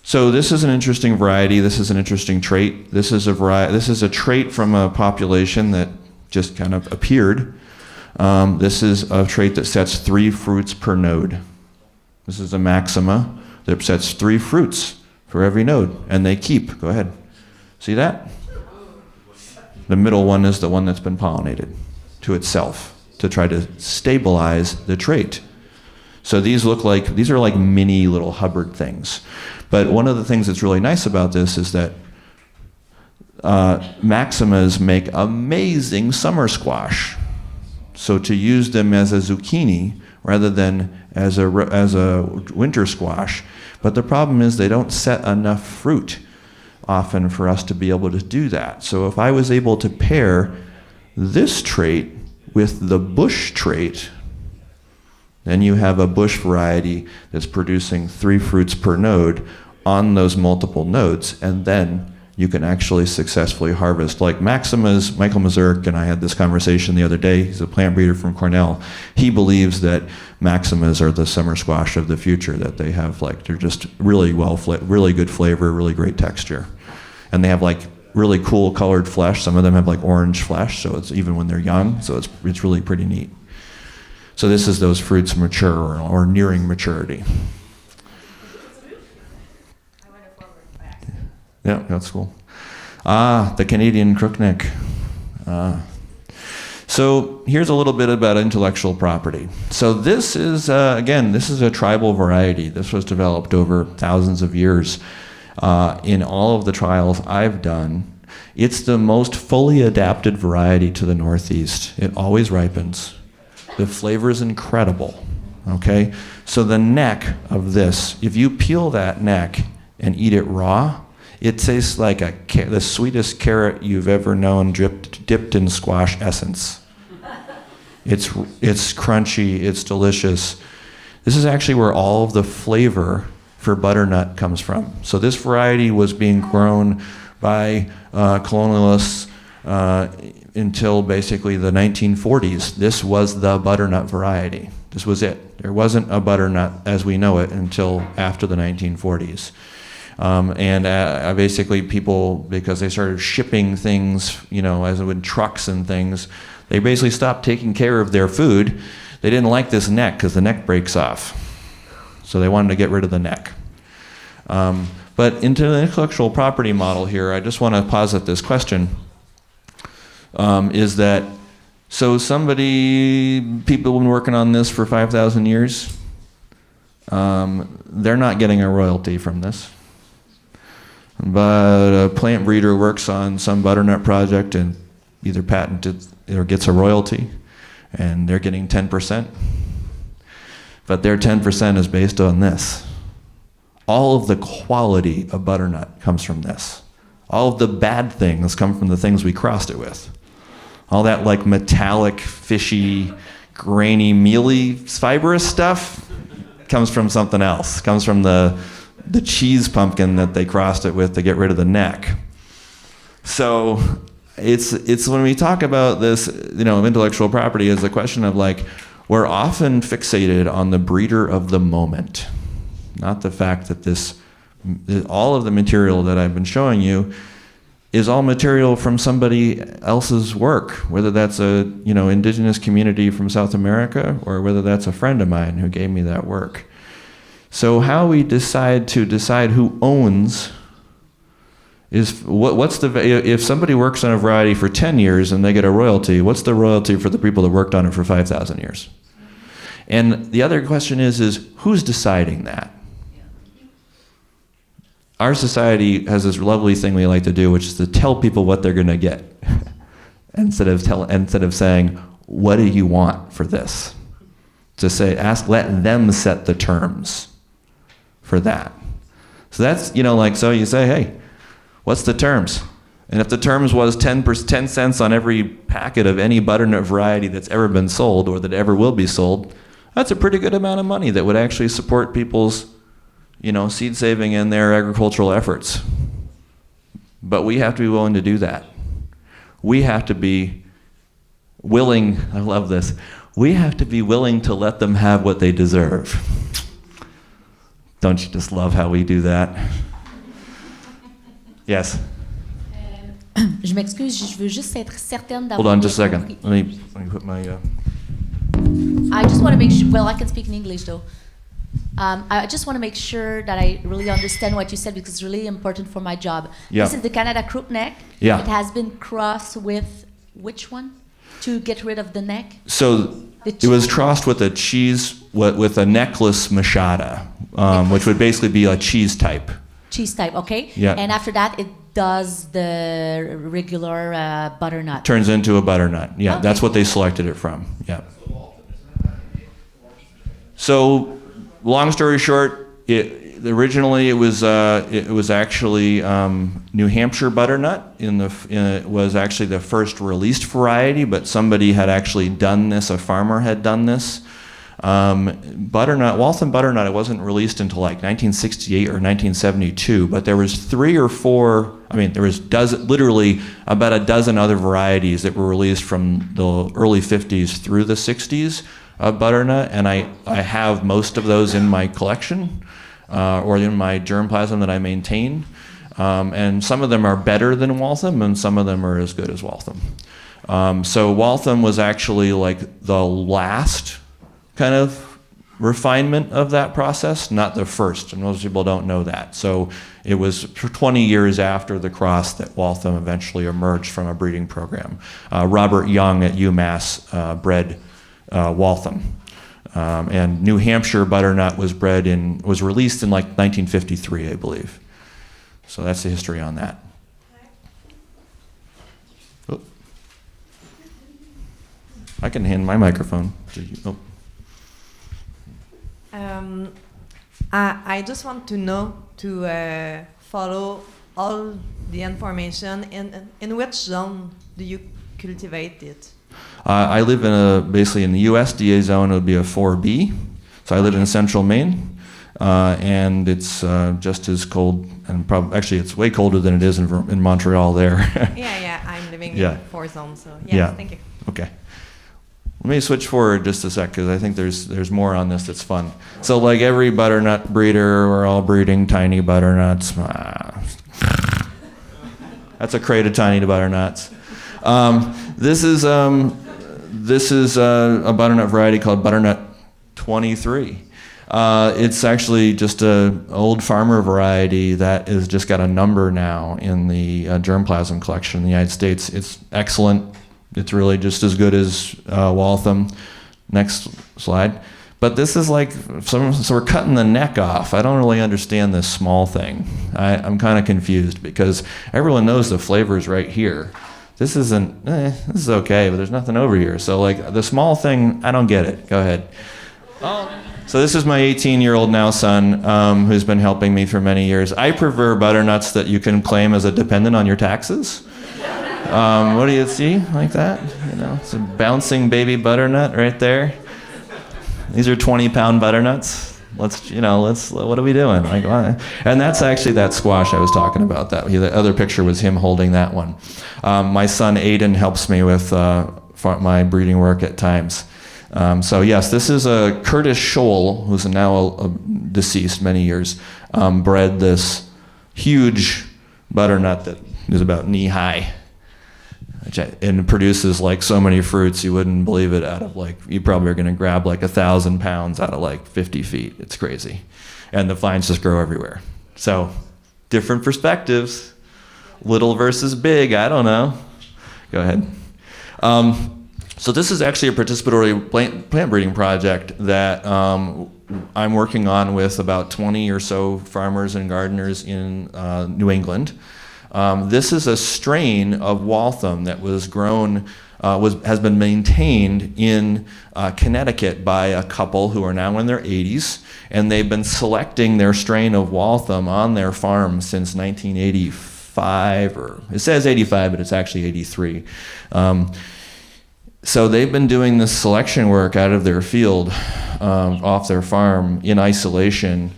So this is an interesting variety. This is an interesting trait. This is a trait from a population that just kind of appeared. This is a trait that sets 3 fruits per node. This is a maxima that sets 3 fruits for every node, and they keep. Go ahead. See that? The middle one is the one that's been pollinated to itself to try to stabilize the trait. So these are like mini little Hubbard things. But one of the things that's really nice about this is that maximas make amazing summer squash. So to use them as a zucchini rather than as a winter squash. But the problem is they don't set enough fruit often for us to be able to do that. So if I was able to pair this trait with the bush trait, then you have a bush variety that's producing 3 fruits per node on those multiple nodes, and then you can actually successfully harvest. Like Maxima's, Michael Mazurk and I had this conversation the other day. He's a plant breeder from Cornell. He believes that Maximas are the summer squash of the future, that they have they're just really really good flavor, really great texture. And they have really cool colored flesh. Some of them have orange flesh, so it's even when they're young, so it's really pretty neat. So this is those fruits mature or nearing maturity. Yeah, that's cool. The Canadian crookneck. So here's a little bit about intellectual property. So this is, again, this is a tribal variety. This was developed over thousands of years. In all of the trials I've done, it's the most fully adapted variety to the Northeast. It always ripens. The flavor is incredible, okay? So the neck of this, if you peel that neck and eat it raw, it tastes like the sweetest carrot you've ever known dipped in squash essence. It's crunchy, it's delicious. This is actually where all of the flavor for butternut comes from. So this variety was being grown by colonialists until basically the 1940s. This was the butternut variety. This was it. There wasn't a butternut as we know it until after the 1940s. Basically people, because they started shipping things, as with trucks and things, they basically stopped taking care of their food. They didn't like this neck because the neck breaks off. So they wanted to get rid of the neck. But into the intellectual property model here, I just want to posit this question, is that, so people have been working on this for 5,000 years. They're not getting a royalty from this. But a plant breeder works on some butternut project and either patented or gets a royalty, and they're getting 10%. But their 10% is based on this. All of the quality of butternut comes from this. All of the bad things come from the things we crossed it with. All that like metallic, fishy, grainy, mealy, fibrous stuff comes from something else. Comes from the cheese pumpkin that they crossed it with to get rid of the neck. So it's when we talk about this, intellectual property, is a question of like, we're often fixated on the breeder of the moment, not the fact that all of the material that I've been showing you is all material from somebody else's work, whether that's a indigenous community from South America or whether that's a friend of mine who gave me that work. So how we decide who owns is if somebody works on a variety for 10 years and they get a royalty, what's the royalty for the people that worked on it for 5,000 years? And the other question is who's deciding that? Our society has this lovely thing we like to do, which is to tell people what they're going to get, instead of saying, "What do you want for this?" To say, let them set the terms for that. So that's so you say, "Hey, what's the terms?" And if the terms was 10 cents on every packet of any butternut variety that's ever been sold or that ever will be sold, that's a pretty good amount of money that would actually support people's seed saving and their agricultural efforts. But we have to be willing to do that. We have to be willing, I love this, we have to be willing to let them have what they deserve. Don't you just love how we do that? Yes? Je m'excuse, je veux juste être certaine d'avoir. Hold on just a second. compris. Let me put my... I just want to make sure, well, I can speak in English though. I just want to make sure that I really understand what you said because it's really important for my job. Yeah. This is the Canada crookneck. Yeah. It has been crossed with which one? To get rid of the neck? So it was crossed with a cheese, with a necklace machada, which would basically be a cheese type. Cheese type, okay. Yeah. And after that, it does the regular butternut. Turns into a butternut. Yeah, Okay. that's what they selected it from. Yeah. So, long story short, originally it was actually New Hampshire butternut. It was actually the first released variety, but somebody had actually done this. A farmer had done this. Butternut, Waltham butternut, it wasn't released until like 1968 or 1972, but there was there was literally about a dozen other varieties that were released from the early 50s through the 60s of butternut, and I have most of those in my collection, or in my germplasm that I maintain, and some of them are better than Waltham, and some of them are as good as Waltham. So Waltham was actually like the last kind of refinement of that process, not the first, and most people don't know that. So it was 20 years after the cross that Waltham eventually emerged from a breeding program. Robert Young at UMass bred Waltham. And New Hampshire Butternut was released in like 1953, I believe. So that's the history on that. Oh. I can hand my microphone to you. Oh. I just want to know to follow all the information. In which zone do you cultivate it? I live basically in the USDA zone. It would be a 4B. So I live in central Maine, and it's just as cold, and actually it's way colder than it is in Montreal there. Yeah, I'm living Yeah. in 4 zones, so Yeah. thank you. Okay. Let me switch forward just a sec, because I think there's more on this that's fun. So like every butternut breeder, we're all breeding tiny butternuts. That's a crate of tiny butternuts. This is a butternut variety called Butternut 23. It's actually just an old farmer variety that has just got a number now in the germplasm collection in the United States. It's excellent. It's really just as good as Waltham. Next slide. But this is like, so we're cutting the neck off. I don't really understand this small thing. I'm kind of confused because everyone knows the flavor's right here. This isn't, this is okay, but there's nothing over here. So like the small thing, I don't get it. Go ahead. So this is my 18-year-old now son who's been helping me for many years. I prefer butternuts that you can claim as a dependent on your taxes. What do you see like that? You know, it's a bouncing baby butternut right there. These are 20-pound butternuts. What are we doing? Like, why? And that's actually that squash I was talking about. The other picture was him holding that one. My son Aiden helps me with my breeding work at times. So yes, this is a Curtis Scholl, who's now deceased many years, bred this huge butternut that is about knee high. And produces like so many fruits you wouldn't believe it. Out of like, you probably are going to grab like 1,000 pounds out of like 50 feet. It's crazy, and the vines just grow everywhere. So different perspectives, little versus big. I don't know. Go ahead. So this is actually a participatory plant breeding project that I'm working on with about 20 or so farmers and gardeners in New England. This is a strain of Waltham that was grown, has been maintained in Connecticut by a couple who are now in their 80s, and they've been selecting their strain of Waltham on their farm since 1985, or it says 85, but it's actually 83. So they've been doing this selection work out of their field, off their farm in isolation,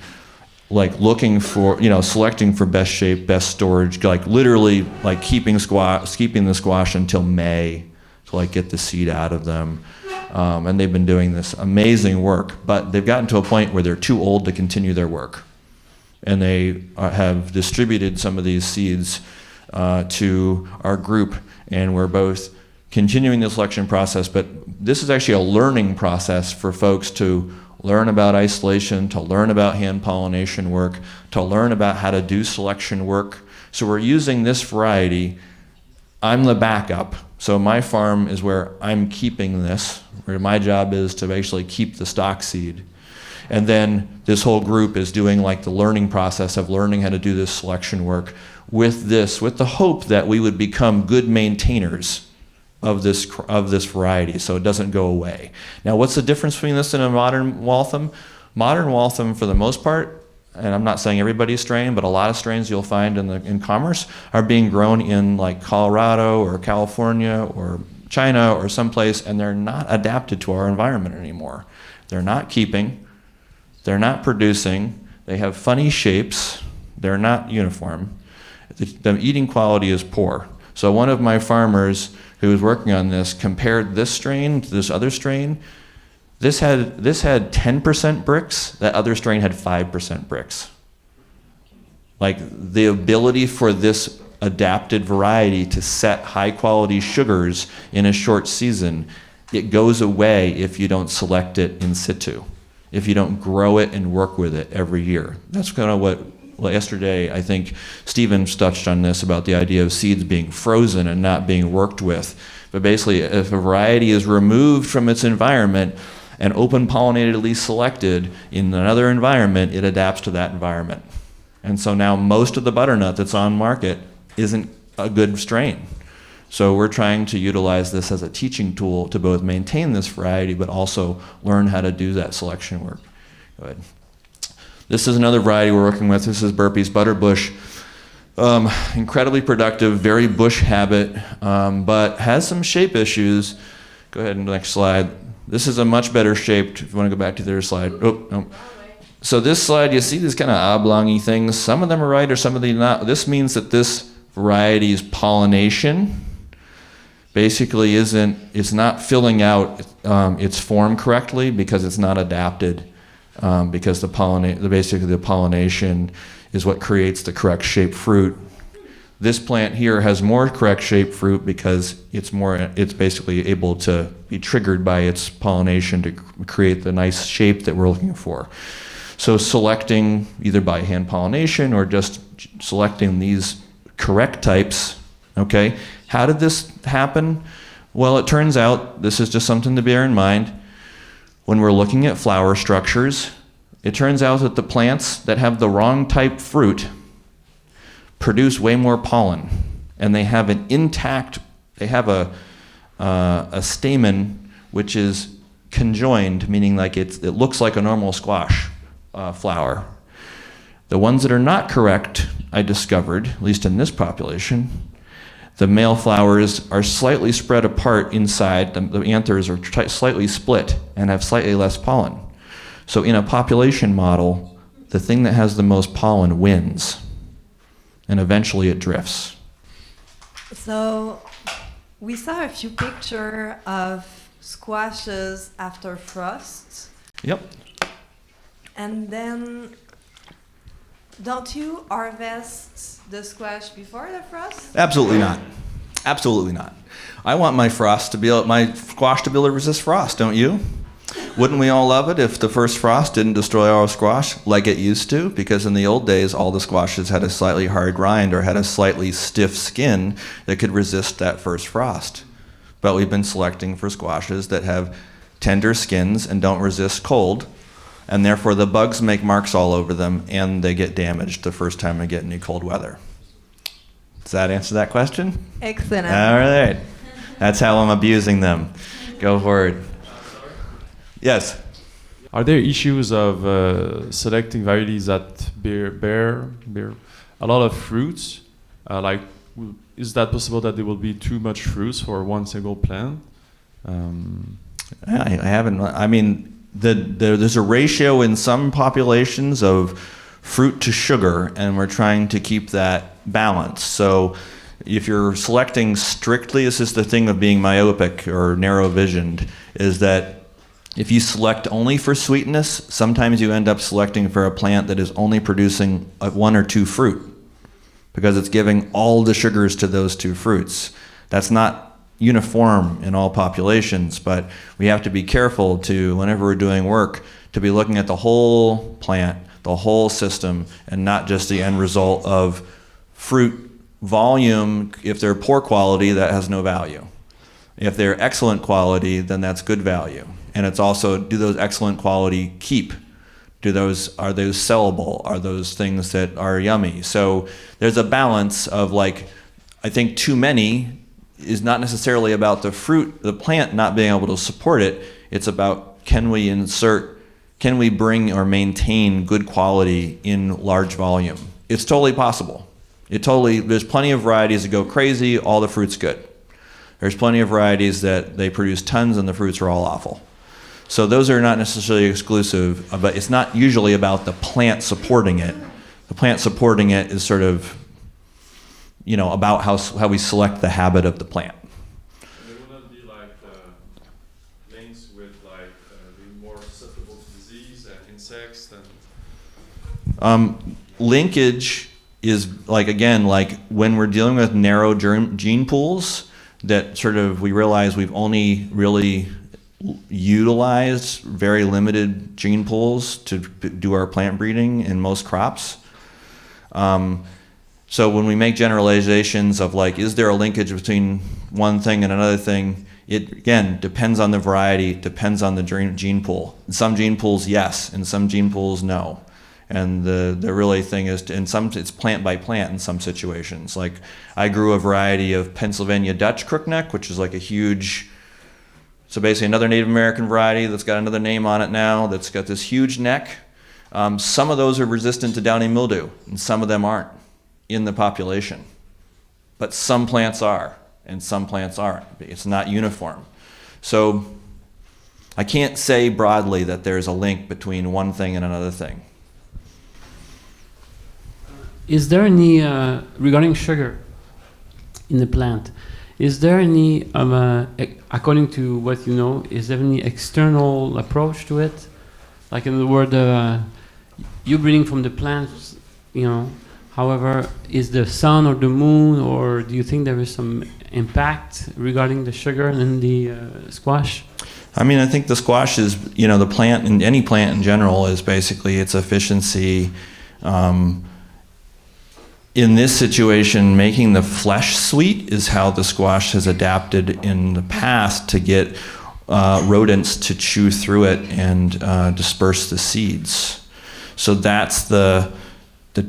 like looking for, selecting for best shape, best storage, like literally like keeping the squash until May to like get the seed out of them. And they've been doing this amazing work, but they've gotten to a point where they're too old to continue their work. And they have distributed some of these seeds to our group, and we're both continuing the selection process, but this is actually a learning process for folks to learn about isolation, to learn about hand pollination work, to learn about how to do selection work. So we're using this variety. I'm the backup. So my farm is where I'm keeping this, where my job is to actually keep the stock seed. And then this whole group is doing like the learning process of learning how to do this selection work with the hope that we would become good maintainers of this variety, so it doesn't go away. Now, what's the difference between this and a modern Waltham? Modern Waltham, for the most part, and I'm not saying everybody's strain, but a lot of strains you'll find in commerce are being grown in like Colorado or California or China or someplace, and they're not adapted to our environment anymore. They're not keeping, they're not producing, they have funny shapes, they're not uniform. The eating quality is poor. So one of my farmers who was working on this compared this strain to this other strain. This had 10% bricks, that other strain had 5% bricks. Like the ability for this adapted variety to set high quality sugars in a short season, it goes away if you don't select it in situ. if you don't grow it and work with it every year. That's kind of what yesterday, I think Stevens touched on this about the idea of seeds being frozen and not being worked with. But basically, if a variety is removed from its environment and open pollinatedly selected in another environment, it adapts to that environment. And so now most of the butternut that's on market isn't a good strain. So we're trying to utilize this as a teaching tool to both maintain this variety, but also learn how to do that selection work. Go ahead. This is another variety we're working with. This is Burpees Butterbush. Incredibly productive, very bush habit, but has some shape issues. Go ahead and next slide. This is a much better shaped, if you want to go back to the other slide. Oh, no. So this slide, you see these kind of oblong-y things. Some of them are right or some of them not. This means that this variety's pollination basically it's not filling out its form correctly because it's not adapted, because basically the pollination is what creates the correct shaped fruit. This plant here has more correct shaped fruit because it's basically able to be triggered by its pollination to create the nice shape that we're looking for. So selecting either by hand pollination or just selecting these correct types, okay? How did this happen? Well, it turns out, this is just something to bear in mind, when we're looking at flower structures, it turns out that the plants that have the wrong type fruit produce way more pollen, and they have a stamen which is conjoined, meaning like it looks like a normal squash flower. The ones that are not correct, I discovered, at least in this population, the male flowers are slightly spread apart inside. The anthers are slightly split and have slightly less pollen. So in a population model, the thing that has the most pollen wins, and eventually it drifts. So we saw a few pictures of squashes after frost. Yep. And then, don't you harvest the squash before the frost? Absolutely not. Absolutely not. I want my squash to be able to resist frost, don't you? Wouldn't we all love it if the first frost didn't destroy our squash like it used to? Because in the old days, all the squashes had a slightly hard rind or had a slightly stiff skin that could resist that first frost. But we've been selecting for squashes that have tender skins and don't resist cold, and therefore the bugs make marks all over them and they get damaged the first time they get any cold weather. Does that answer that question? Excellent. All right. That's how I'm abusing them. Go forward. Yes? Are there issues of selecting varieties that bear a lot of fruits? Is that possible that there will be too much fruits for one single plant? I haven't. I mean, there's a ratio in some populations of fruit to sugar, and we're trying to keep that balance. So if you're selecting strictly, this is the thing of being myopic or narrow-visioned, is that if you select only for sweetness, sometimes you end up selecting for a plant that is only producing one or two fruit because it's giving all the sugars to those two fruits. That's not uniform in all populations, but we have to be careful to, whenever we're doing work, to be looking at the whole plant, the whole system, and not just the end result of fruit volume. If they're poor quality, that has no value. If they're excellent quality, then that's good value. And it's also, do those excellent quality keep? Are those sellable? Are those things that are yummy? So there's a balance of I think too many is not necessarily about the fruit, the plant not being able to support it. It's about can we bring or maintain good quality in large volume? It's totally possible. There's plenty of varieties that go crazy, all the fruit's good. There's plenty of varieties that they produce tons and the fruits are all awful. So those are not necessarily exclusive, but it's not usually about the plant supporting it. The plant supporting it is sort of, about how we select the habit of the plant. There will not be links with being more susceptible to disease and insects and. Linkage is when we're dealing with narrow gene pools that sort of we realize we've only really utilize very limited gene pools to do our plant breeding in most crops. So when we make generalizations of like, is there a linkage between one thing and another thing? It, again, depends on the variety, depends on the gene pool. In some gene pools, yes. In some gene pools, no. And the really thing is, in some, it's plant by plant in some situations. Like, I grew a variety of Pennsylvania Dutch crookneck, which is like a huge, so basically another Native American variety that's got another name on it now, that's got this huge neck. Some of those are resistant to downy mildew, and some of them aren't in the population. But some plants are, and some plants aren't. It's not uniform. So I can't say broadly that there's a link between one thing and another thing. Is there any, regarding sugar in the plant, is there any, according to what you know, is there any external approach to it? Like in the word, you breeding from the plants, you know, however, is the sun or the moon, or do you think there is some impact regarding the sugar in the squash? I mean, I think the squash is, you know, the plant, and any plant in general, is basically its efficiency. In this situation, making the flesh sweet is how the squash has adapted in the past to get rodents to chew through it and disperse the seeds. So that's the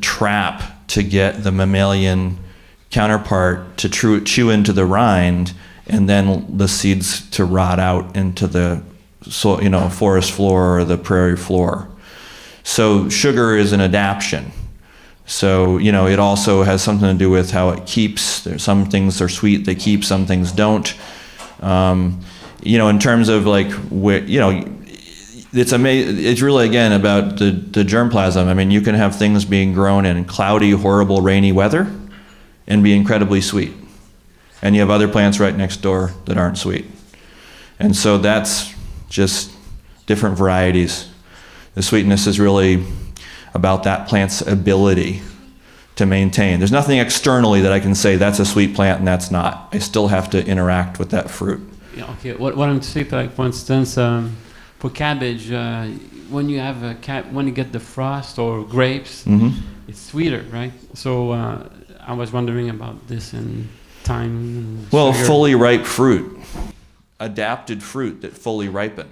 trap to get the mammalian counterpart to chew into the rind, and then the seeds to rot out into the forest floor or the prairie floor. So sugar is an adaptation. So, you know, it also has something to do with how it keeps. There's some things are sweet, they keep, some things don't. You know, in terms of like, you know, it's amazing. It's really, again, about the germplasm. I mean, you can have things being grown in cloudy, horrible, rainy weather and be incredibly sweet. And you have other plants right next door that aren't sweet. And so that's just different varieties. The sweetness is really about that plant's ability to maintain. There's nothing externally that I can say that's a sweet plant and that's not. I still have to interact with that fruit. Yeah, okay. What I'm saying, like, for instance, for cabbage, when you have when you get the frost or grapes, it's sweeter, right? So I was wondering about this in time. Well, sugar. fully ripe fruit, adapted fruit that fully ripen,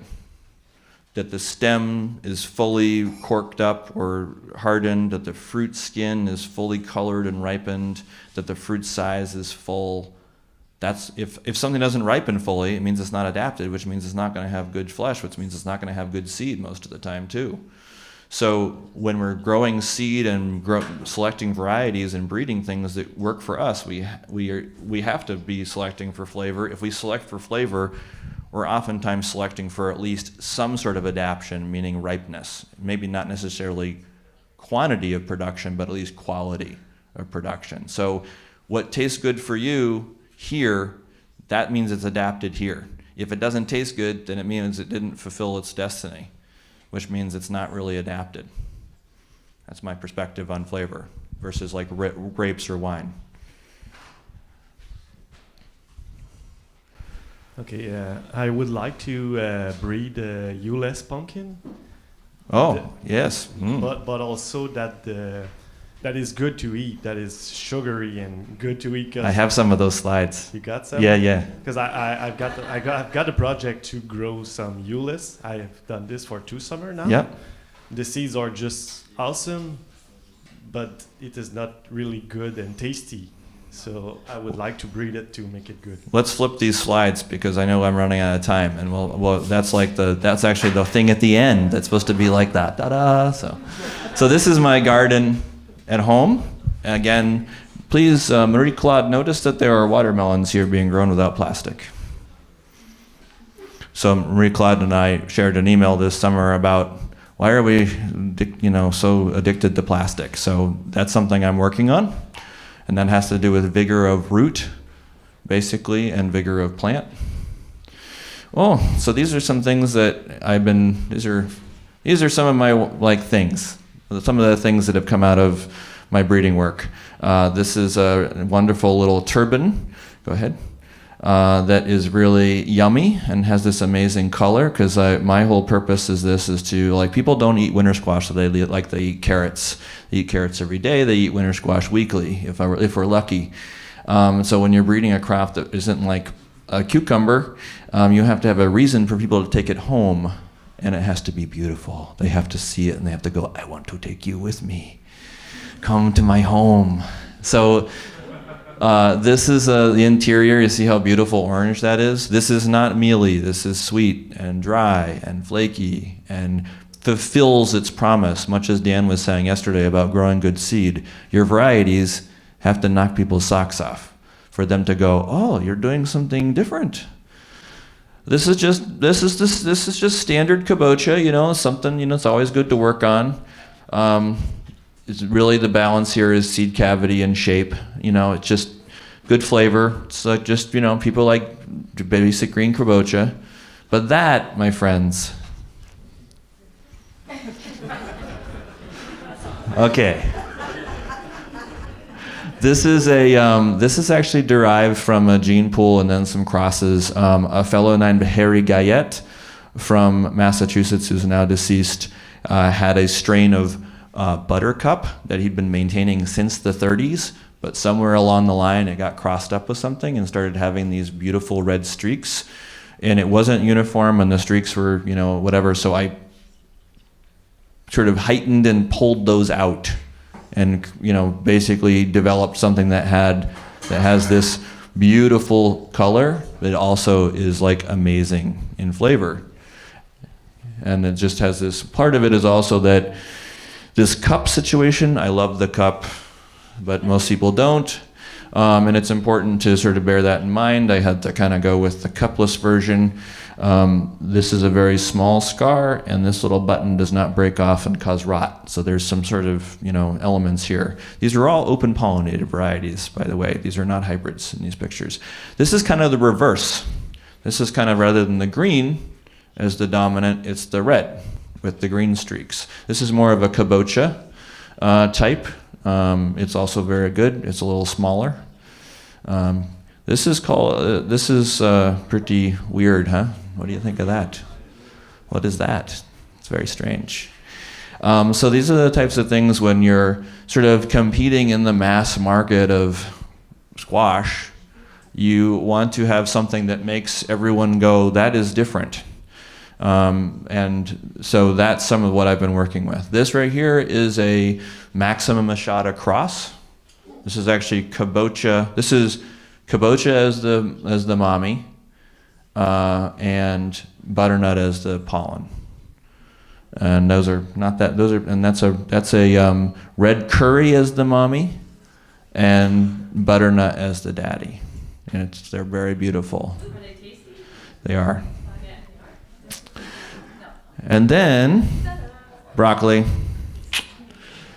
that the stem is fully corked up or hardened, that the fruit skin is fully colored and ripened, that the fruit size is full. That's if something doesn't ripen fully, it means it's not adapted, which means it's not going to have good flesh, which means it's not going to have good seed most of the time too. So when we're growing seed and selecting varieties and breeding things that work for us, we have to be selecting for flavor. If we select for flavor, we're oftentimes selecting for at least some sort of adaptation, meaning ripeness. Maybe not necessarily quantity of production, but at least quality of production. So what tastes good for you here, that means it's adapted here. If it doesn't taste good, then it means it didn't fulfill its destiny, which means it's not really adapted. That's my perspective on flavor versus like grapes or wine. Okay, I would like to breed Uless pumpkin. Oh, yes. But also that is good to eat. That is sugary and good to eat. I have some of those slides. You got some? Yeah. Because I've got a project to grow some Uless. I have done this for 2 summers now. Yep. The seeds are just awesome, but it is not really good and tasty. So I would like to breed it to make it good. Let's flip these slides because I know I'm running out of time, and well, that's actually the thing at the end that's supposed to be like that. Ta-da! So this is my garden at home. Again, please, Marie-Claude, notice that there are watermelons here being grown without plastic. So Marie-Claude and I shared an email this summer about why are we, so addicted to plastic. So that's something I'm working on. And that has to do with vigor of root, basically, and vigor of plant. Oh, so these are some things that these are some of my things, some of the things that have come out of my breeding work. This is a wonderful little turban. Go ahead. that is really yummy and has this amazing color. Because my whole purpose is to, like, people don't eat winter squash, so they eat carrots. They eat carrots every day. They eat winter squash weekly, if we're lucky. So when you're breeding a crop that isn't like a cucumber, you have to have a reason for people to take it home, and it has to be beautiful. They have to see it, and they have to go, I want to take you with me. Come to my home. So this is the interior. You see how beautiful orange that is? This is not mealy. This is sweet and dry and flaky and fulfills its promise, much as Dan was saying yesterday about growing good seed. Your varieties have to knock people's socks off for them to go, oh, you're doing something different. This is just standard kabocha, something, it's always good to work on. It's really the balance here is seed cavity and shape. It's just good flavor. It's like just, people like basic green kabocha. But that, my friends, okay. This is actually derived from a gene pool and then some crosses. A fellow named Harry Guyette from Massachusetts, who's now deceased, had a strain of buttercup that he'd been maintaining since the 30s, but somewhere along the line it got crossed up with something and started having these beautiful red streaks. And it wasn't uniform, and the streaks were, whatever. So I sort of heightened and pulled those out, and basically developed something that has this beautiful color that also is like amazing in flavor. And it just has this, part of it is also that this cup situation, I love the cup, but most people don't. And it's important to sort of bear that in mind. I had to kind of go with the cupless version. This is a very small scar, and this little button does not break off and cause rot. So there's some sort of, elements here. These are all open pollinated varieties, by the way. These are not hybrids in these pictures. This is kind of the reverse. This is kind of, rather than the green as the dominant, it's the red with the green streaks. This is more of a kabocha type. It's also very good. It's a little smaller. This is pretty weird, huh? What do you think of that? What is that? It's very strange. So these are the types of things when you're sort of competing in the mass market of squash, you want to have something that makes everyone go, that is different. And so that's some of what I've been working with. This right here is a Maxima Machata cross. This is actually kabocha. This is kabocha as the mommy, and butternut as the pollen. And those are not that. Those are, and that's a red curry as the mommy, and butternut as the daddy. And they're very beautiful. Are they tasty? They are. And then broccoli.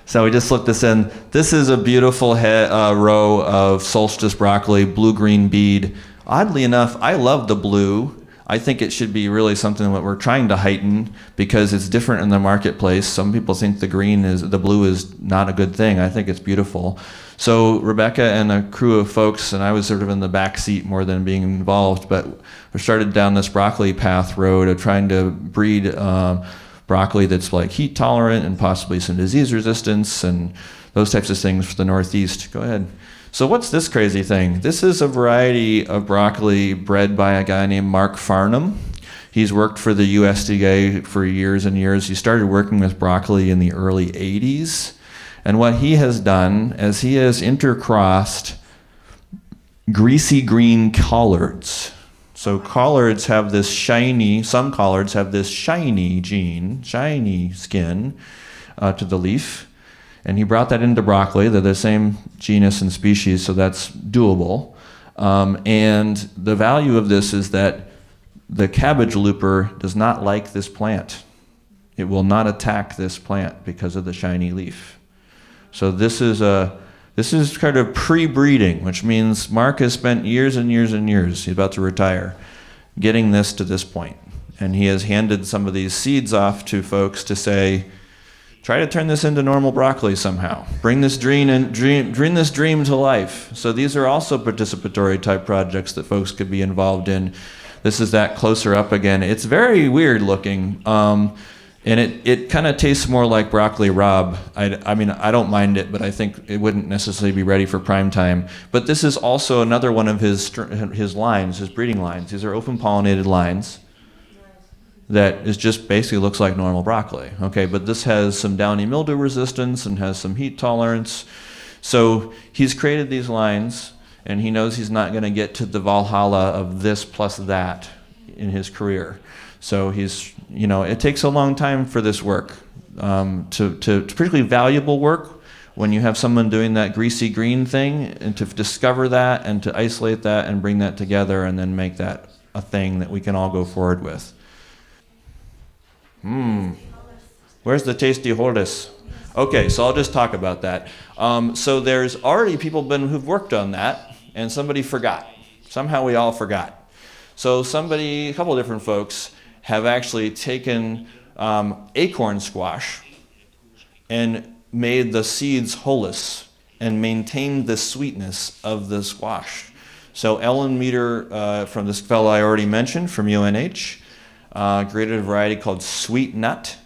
So we just looked this in. This is a beautiful row of Solstice broccoli, blue-green bead. Oddly enough, I love the blue. I think it should be really something that we're trying to heighten because it's different in the marketplace. Some people think the blue is not a good thing. I think it's beautiful. So Rebecca and a crew of folks, and I was sort of in the back seat more than being involved, but we started down this broccoli path road of trying to breed broccoli that's like heat tolerant and possibly some disease resistance and those types of things for the Northeast. Go ahead. So what's this crazy thing? This is a variety of broccoli bred by a guy named Mark Farnham. He's worked for the USDA for years and years. He started working with broccoli in the early 80s. And what he has done is he has intercrossed greasy green collards. So collards have this shiny, some collards have this shiny shiny skin to the leaf. And he brought that into broccoli. They're the same genus and species, so that's doable. And the value of this is that the cabbage looper does not like this plant. It will not attack this plant because of the shiny leaf. So this is kind of pre-breeding, which means Mark has spent years and years and years, he's about to retire, getting this to this point. And he has handed some of these seeds off to folks to say, Try to turn this into normal broccoli somehow. Bring this dream to life. So these are also participatory type projects that folks could be involved in. This is that closer up again. It's very weird looking, and it kind of tastes more like broccoli rabe. I mean, I don't mind it, but I think it wouldn't necessarily be ready for prime time. But this is also another one of his lines, his breeding lines. These are open pollinated lines. That is just basically looks like normal broccoli. Okay, but this has some downy mildew resistance and has some heat tolerance. So he's created these lines, and he knows he's not going to get to the Valhalla of this plus that in his career. So he's, it takes a long time for this work, to particularly valuable work when you have someone doing that greasy green thing, and to discover that and to isolate that and bring that together and then make that a thing that we can all go forward with. Where's the tasty holus? Okay, so I'll just talk about that. So there's already people who've worked on that, and somebody forgot. Somehow we all forgot. So a couple of different folks have actually taken acorn squash and made the seeds holus and maintained the sweetness of the squash. So Ellen Meter, from this fellow I already mentioned from UNH, created a variety called Sweet Nut,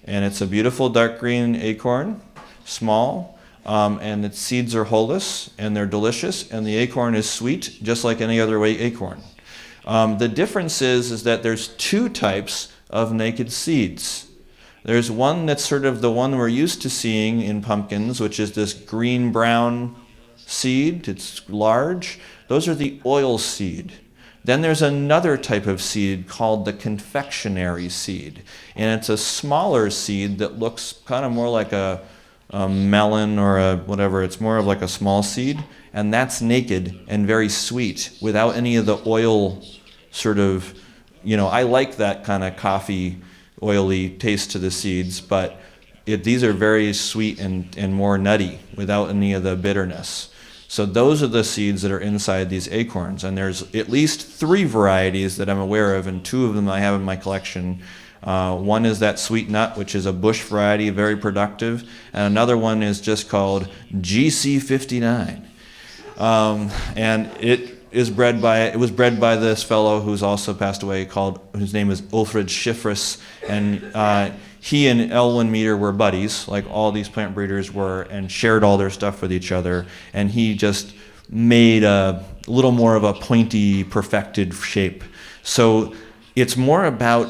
and it's a beautiful dark green acorn, small, and its seeds are holus, and they're delicious, and the acorn is sweet, just like any other acorn. The difference is that there's two types of naked seeds. There's one that's sort of the one we're used to seeing in pumpkins, which is this green-brown seed. It's large. Those are the oil seed. Then there's another type of seed called the confectionery seed. And it's a smaller seed that looks kind of more like a melon or a whatever. It's more of like a small seed. And that's naked and very sweet without any of the oil sort of, I like that kind of coffee, oily taste to the seeds, but these are very sweet and more nutty without any of the bitterness. So those are the seeds that are inside these acorns, and there's at least 3 varieties that I'm aware of, and 2 of them I have in my collection. One is that Sweet Nut, which is a bush variety, very productive, and another one is just called GC59. And it was bred by this fellow who's also passed away, whose name is Ulfrid Schifris, and he and Elwyn Meter were buddies, like all these plant breeders were, and shared all their stuff with each other. And he just made a little more of a pointy, perfected shape. So it's more about,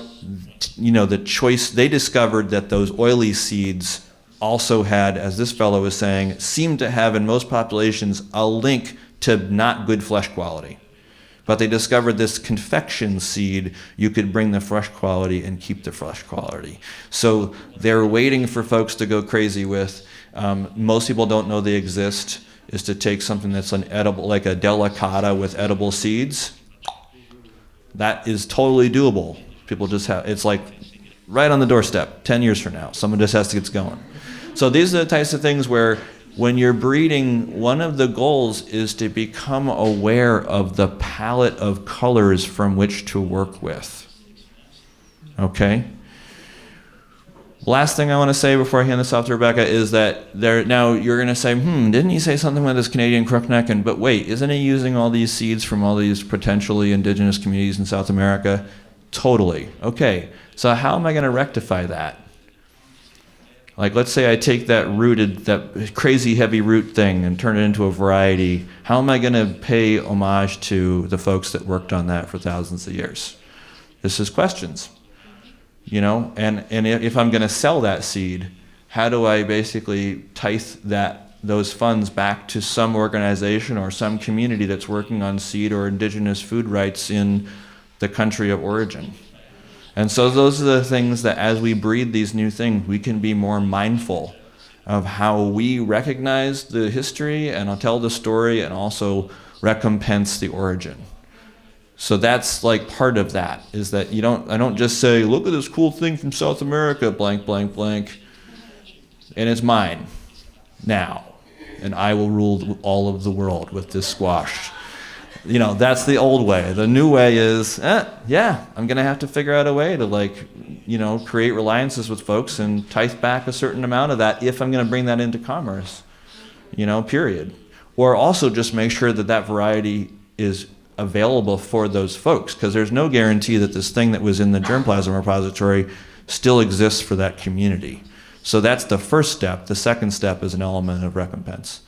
the choice. They discovered that those oily seeds also had, as this fellow was saying, seemed to have in most populations a link to not good flesh quality. But they discovered this confection seed, you could bring the flesh quality and keep the flesh quality. So they're waiting for folks to go crazy with. Most people don't know they exist, is to take something that's an edible, like a delicata with edible seeds. That is totally doable. People just it's like right on the doorstep, 10 years from now. Someone just has to get going. So these are the types of things where when you're breeding, one of the goals is to become aware of the palette of colors from which to work with. Okay? Last thing I want to say before I hand this off to Rebecca is that now you're going to say, didn't he say something about this Canadian crookneck? But wait, isn't he using all these seeds from all these potentially indigenous communities in South America? Totally. Okay, so how am I going to rectify that? Like, let's say I take that crazy heavy root thing and turn it into a variety. How am I going to pay homage to the folks that worked on that for thousands of years? This is questions, And if I'm going to sell that seed, how do I basically tithe those funds back to some organization or some community that's working on seed or indigenous food rights in the country of origin? And so those are the things that as we breed these new things, we can be more mindful of how we recognize the history and I'll tell the story and also recompense the origin. So that's like part of that, is that I don't just say, look at this cool thing from South America, blank, blank, blank, and it's mine now, and I will rule all of the world with this squash. That's the old way. The new way is, I'm going to have to figure out a way to create reliances with folks and tithe back a certain amount of that if I'm going to bring that into commerce, period. Or also just make sure that that variety is available for those folks, because there's no guarantee that this thing that was in the germplasm repository still exists for that community. So that's the first step. The second step is an element of recompense.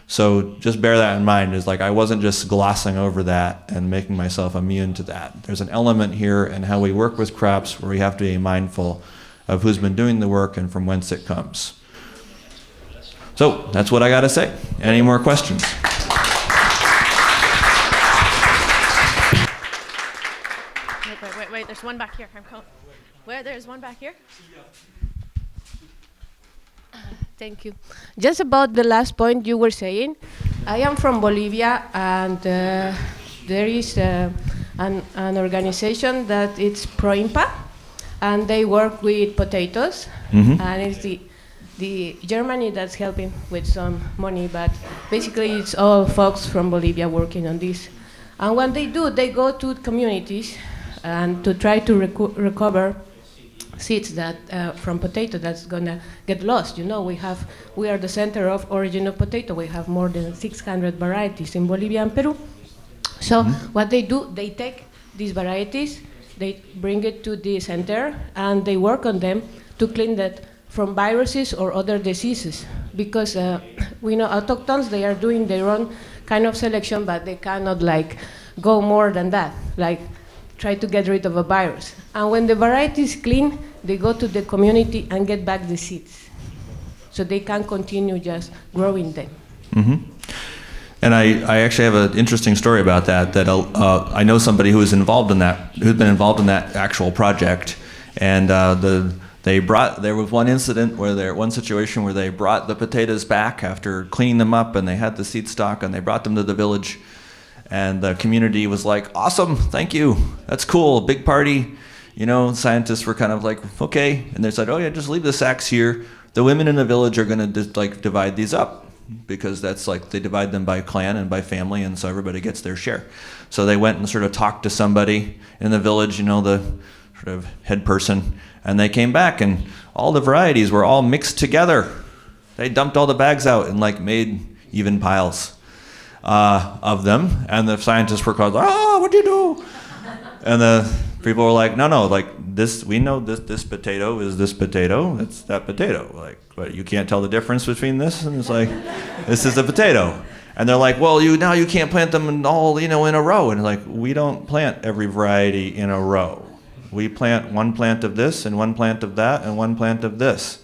So just bear that in mind, is like I wasn't just glossing over that and making myself immune to that. There's an element here in how we work with crops where we have to be mindful of who's been doing the work and from whence it comes. So that's what I got to say. Any more questions? Wait, there's one back here. There's one back here? Thank you. Just about the last point you were saying, I am from Bolivia, and there is an organization that it's Proimpa, and they work with potatoes, and it's the Germany that's helping with some money, but basically it's all folks from Bolivia working on this. And what they do, they go to communities and to try to recover seeds that from potato that's gonna get lost. We are the center of origin of potato. We have more than 600 varieties in Bolivia and Peru. So what they do, they take these varieties, they bring it to the center, and they work on them to clean that from viruses or other diseases. Because we know autochthones, they are doing their own kind of selection, but they cannot go more than that, try to get rid of a virus. And when the variety is clean, they go to the community and get back the seeds. So they can continue just growing them. And I actually have an interesting story about that I know somebody who was involved in that, who's been involved in that actual project. And there was one situation where they brought the potatoes back after cleaning them up, and they had the seed stock, and they brought them to the village. And the community was like, awesome, thank you, that's cool, big party. Scientists were kind of like, okay. And they said, oh yeah, just leave the sacks here. The women in the village are going to divide these up, because that's they divide them by clan and by family, and so everybody gets their share. So they went and sort of talked to somebody in the village, the sort of head person, and they came back, and all the varieties were all mixed together. They dumped all the bags out and made even piles of them, and the scientists were called, what'd you do? And the people were like, no, this, we know this potato is this potato, it's that potato. But you can't tell the difference between this? And it's this is a potato. And they're like, well, now you can't plant them all, in a row. And we don't plant every variety in a row. We plant one plant of this and one plant of that and one plant of this.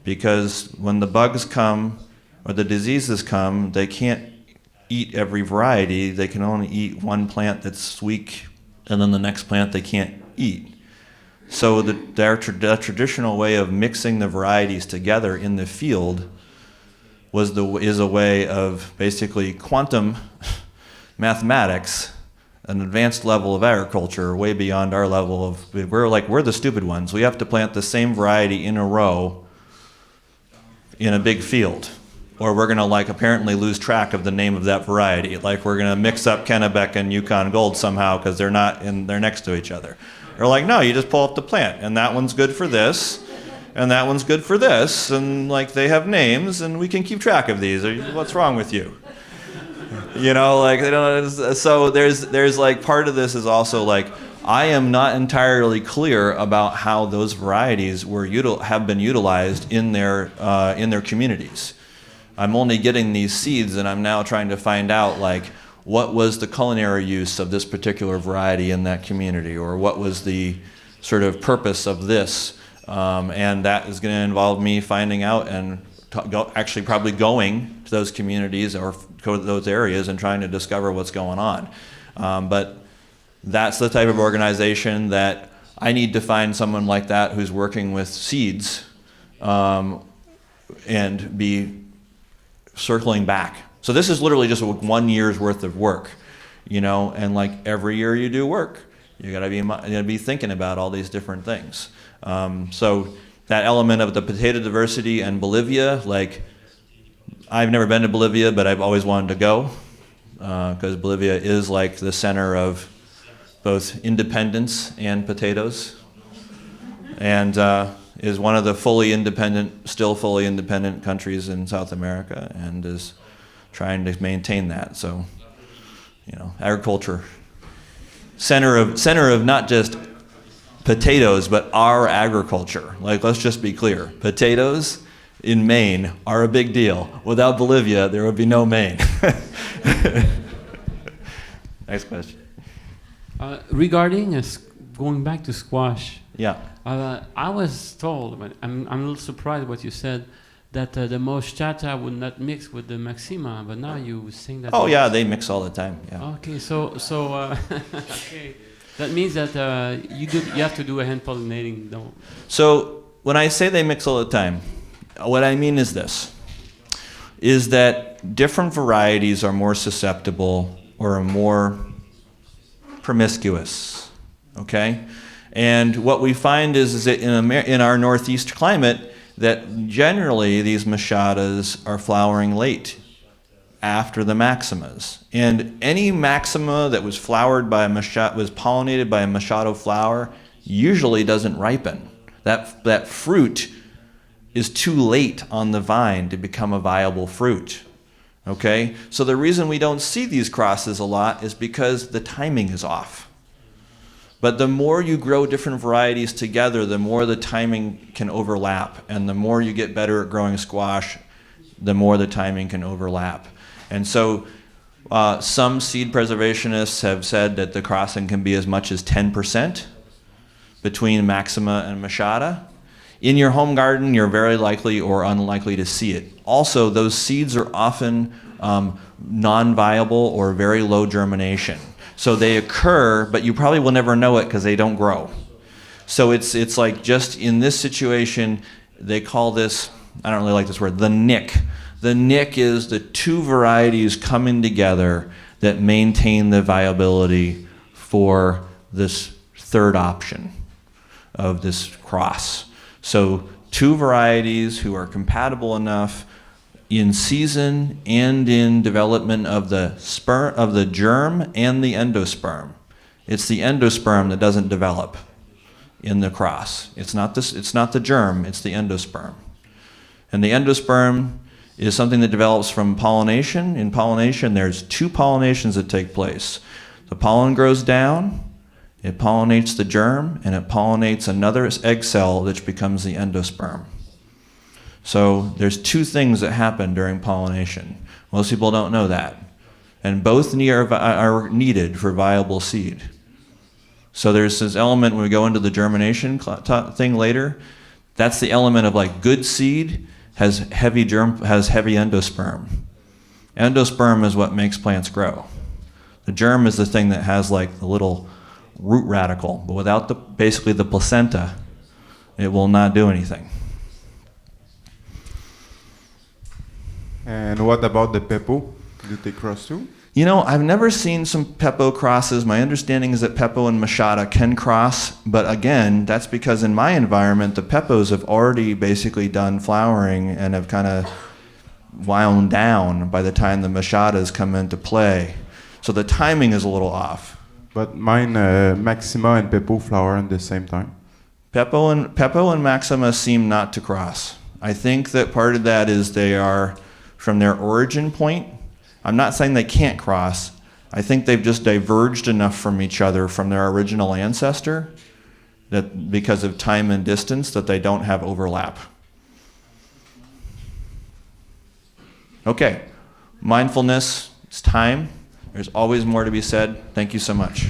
Because when the bugs come or the diseases come, they can't eat every variety. They can only eat one plant that's weak, and then the next plant they can't eat. So their traditional way of mixing the varieties together in the field is a way of basically quantum mathematics, an advanced level of agriculture, way beyond our level of, we're the stupid ones. We have to plant the same variety in a row in a big field, or we're going to apparently lose track of the name of that variety. We're going to mix up Kennebec and Yukon Gold somehow because they're next to each other. They're no, you just pull up the plant, and that one's good for this, and that one's good for this, and they have names, and we can keep track of these. What's wrong with you? They don't. So there's part of this is also I am not entirely clear about how those varieties have been utilized in their communities. I'm only getting these seeds, and I'm now trying to find out what was the culinary use of this particular variety in that community, or what was the sort of purpose of this, and that is going to involve me finding out and actually probably going to those communities or go to those areas and trying to discover what's going on. But that's the type of organization that I need to find someone like that who's working with seeds and be circling back. So this is literally just 1 year's worth of work, and every year you do work, you gotta be thinking about all these different things. So that element of the potato diversity and Bolivia, I've never been to Bolivia, but I've always wanted to go, because Bolivia is the center of both independence and potatoes. and is one of the still fully independent countries in South America, and is trying to maintain that. So, agriculture, center of not just potatoes, but our agriculture. Like, let's just be clear. Potatoes in Maine are a big deal. Without Bolivia, there would be no Maine. Next question. Regarding going back to squash, Yeah. I was told, but I'm a little surprised what you said, that the moschata would not mix with the maxima, but now you saying that. Oh yeah, they mix all the time. Yeah. Okay, so okay, that means that you have to do a hand pollinating, though. So when I say they mix all the time, what I mean is this: is that different varieties are more susceptible or are more promiscuous. Okay, and what we find is that in our northeast climate, that generally these machadas are flowering late after the maximas. And any maxima that was flowered by was pollinated by a machado flower usually doesn't ripen. That fruit is too late on the vine to become a viable fruit. Okay? So the reason we don't see these crosses a lot is because the timing is off. But the more you grow different varieties together, the more the timing can overlap. And the more you get better at growing squash, the more the timing can overlap. And so some seed preservationists have said that the crossing can be as much as 10% between maxima and machada. In your home garden, you're very likely or unlikely to see it. Also, those seeds are often non-viable or very low germination. So they occur, but you probably will never know it because they don't grow. So it's like, just in this situation, they call this, I don't really like this word, the nick. The nick is the two varieties coming together that maintain the viability for this third option of this cross. So two varieties who are compatible enough in season and in development of the sperm, of the germ and the endosperm. It's the endosperm that doesn't develop in the cross. It's not the germ, it's the endosperm. And the endosperm is something that develops from pollination. In pollination, there's two pollinations that take place. The pollen grows down, it pollinates the germ, and it pollinates another egg cell, which becomes the endosperm. So there's two things that happen during pollination. Most people don't know that. And both are needed for viable seed. So there's this element when we go into the germination thing later. That's the element of, like, good seed has heavy endosperm. Endosperm is what makes plants grow. The germ is the thing that has, like, the little root radical, but without basically the placenta, it will not do anything. And what about the pepo? Do they cross too? I've never seen some pepo crosses. My understanding is that pepo and machada can cross, but again, that's because in my environment, the pepos have already basically done flowering and have kind of wound down by the time the machadas come into play. So the timing is a little off. But mine, maxima and pepo flower at the same time. Pepo and maxima seem not to cross. I think that part of that is they are from their origin point. I'm not saying they can't cross. I think they've just diverged enough from each other from their original ancestor that because of time and distance that they don't have overlap. Okay, mindfulness, it's time. There's always more to be said. Thank you so much.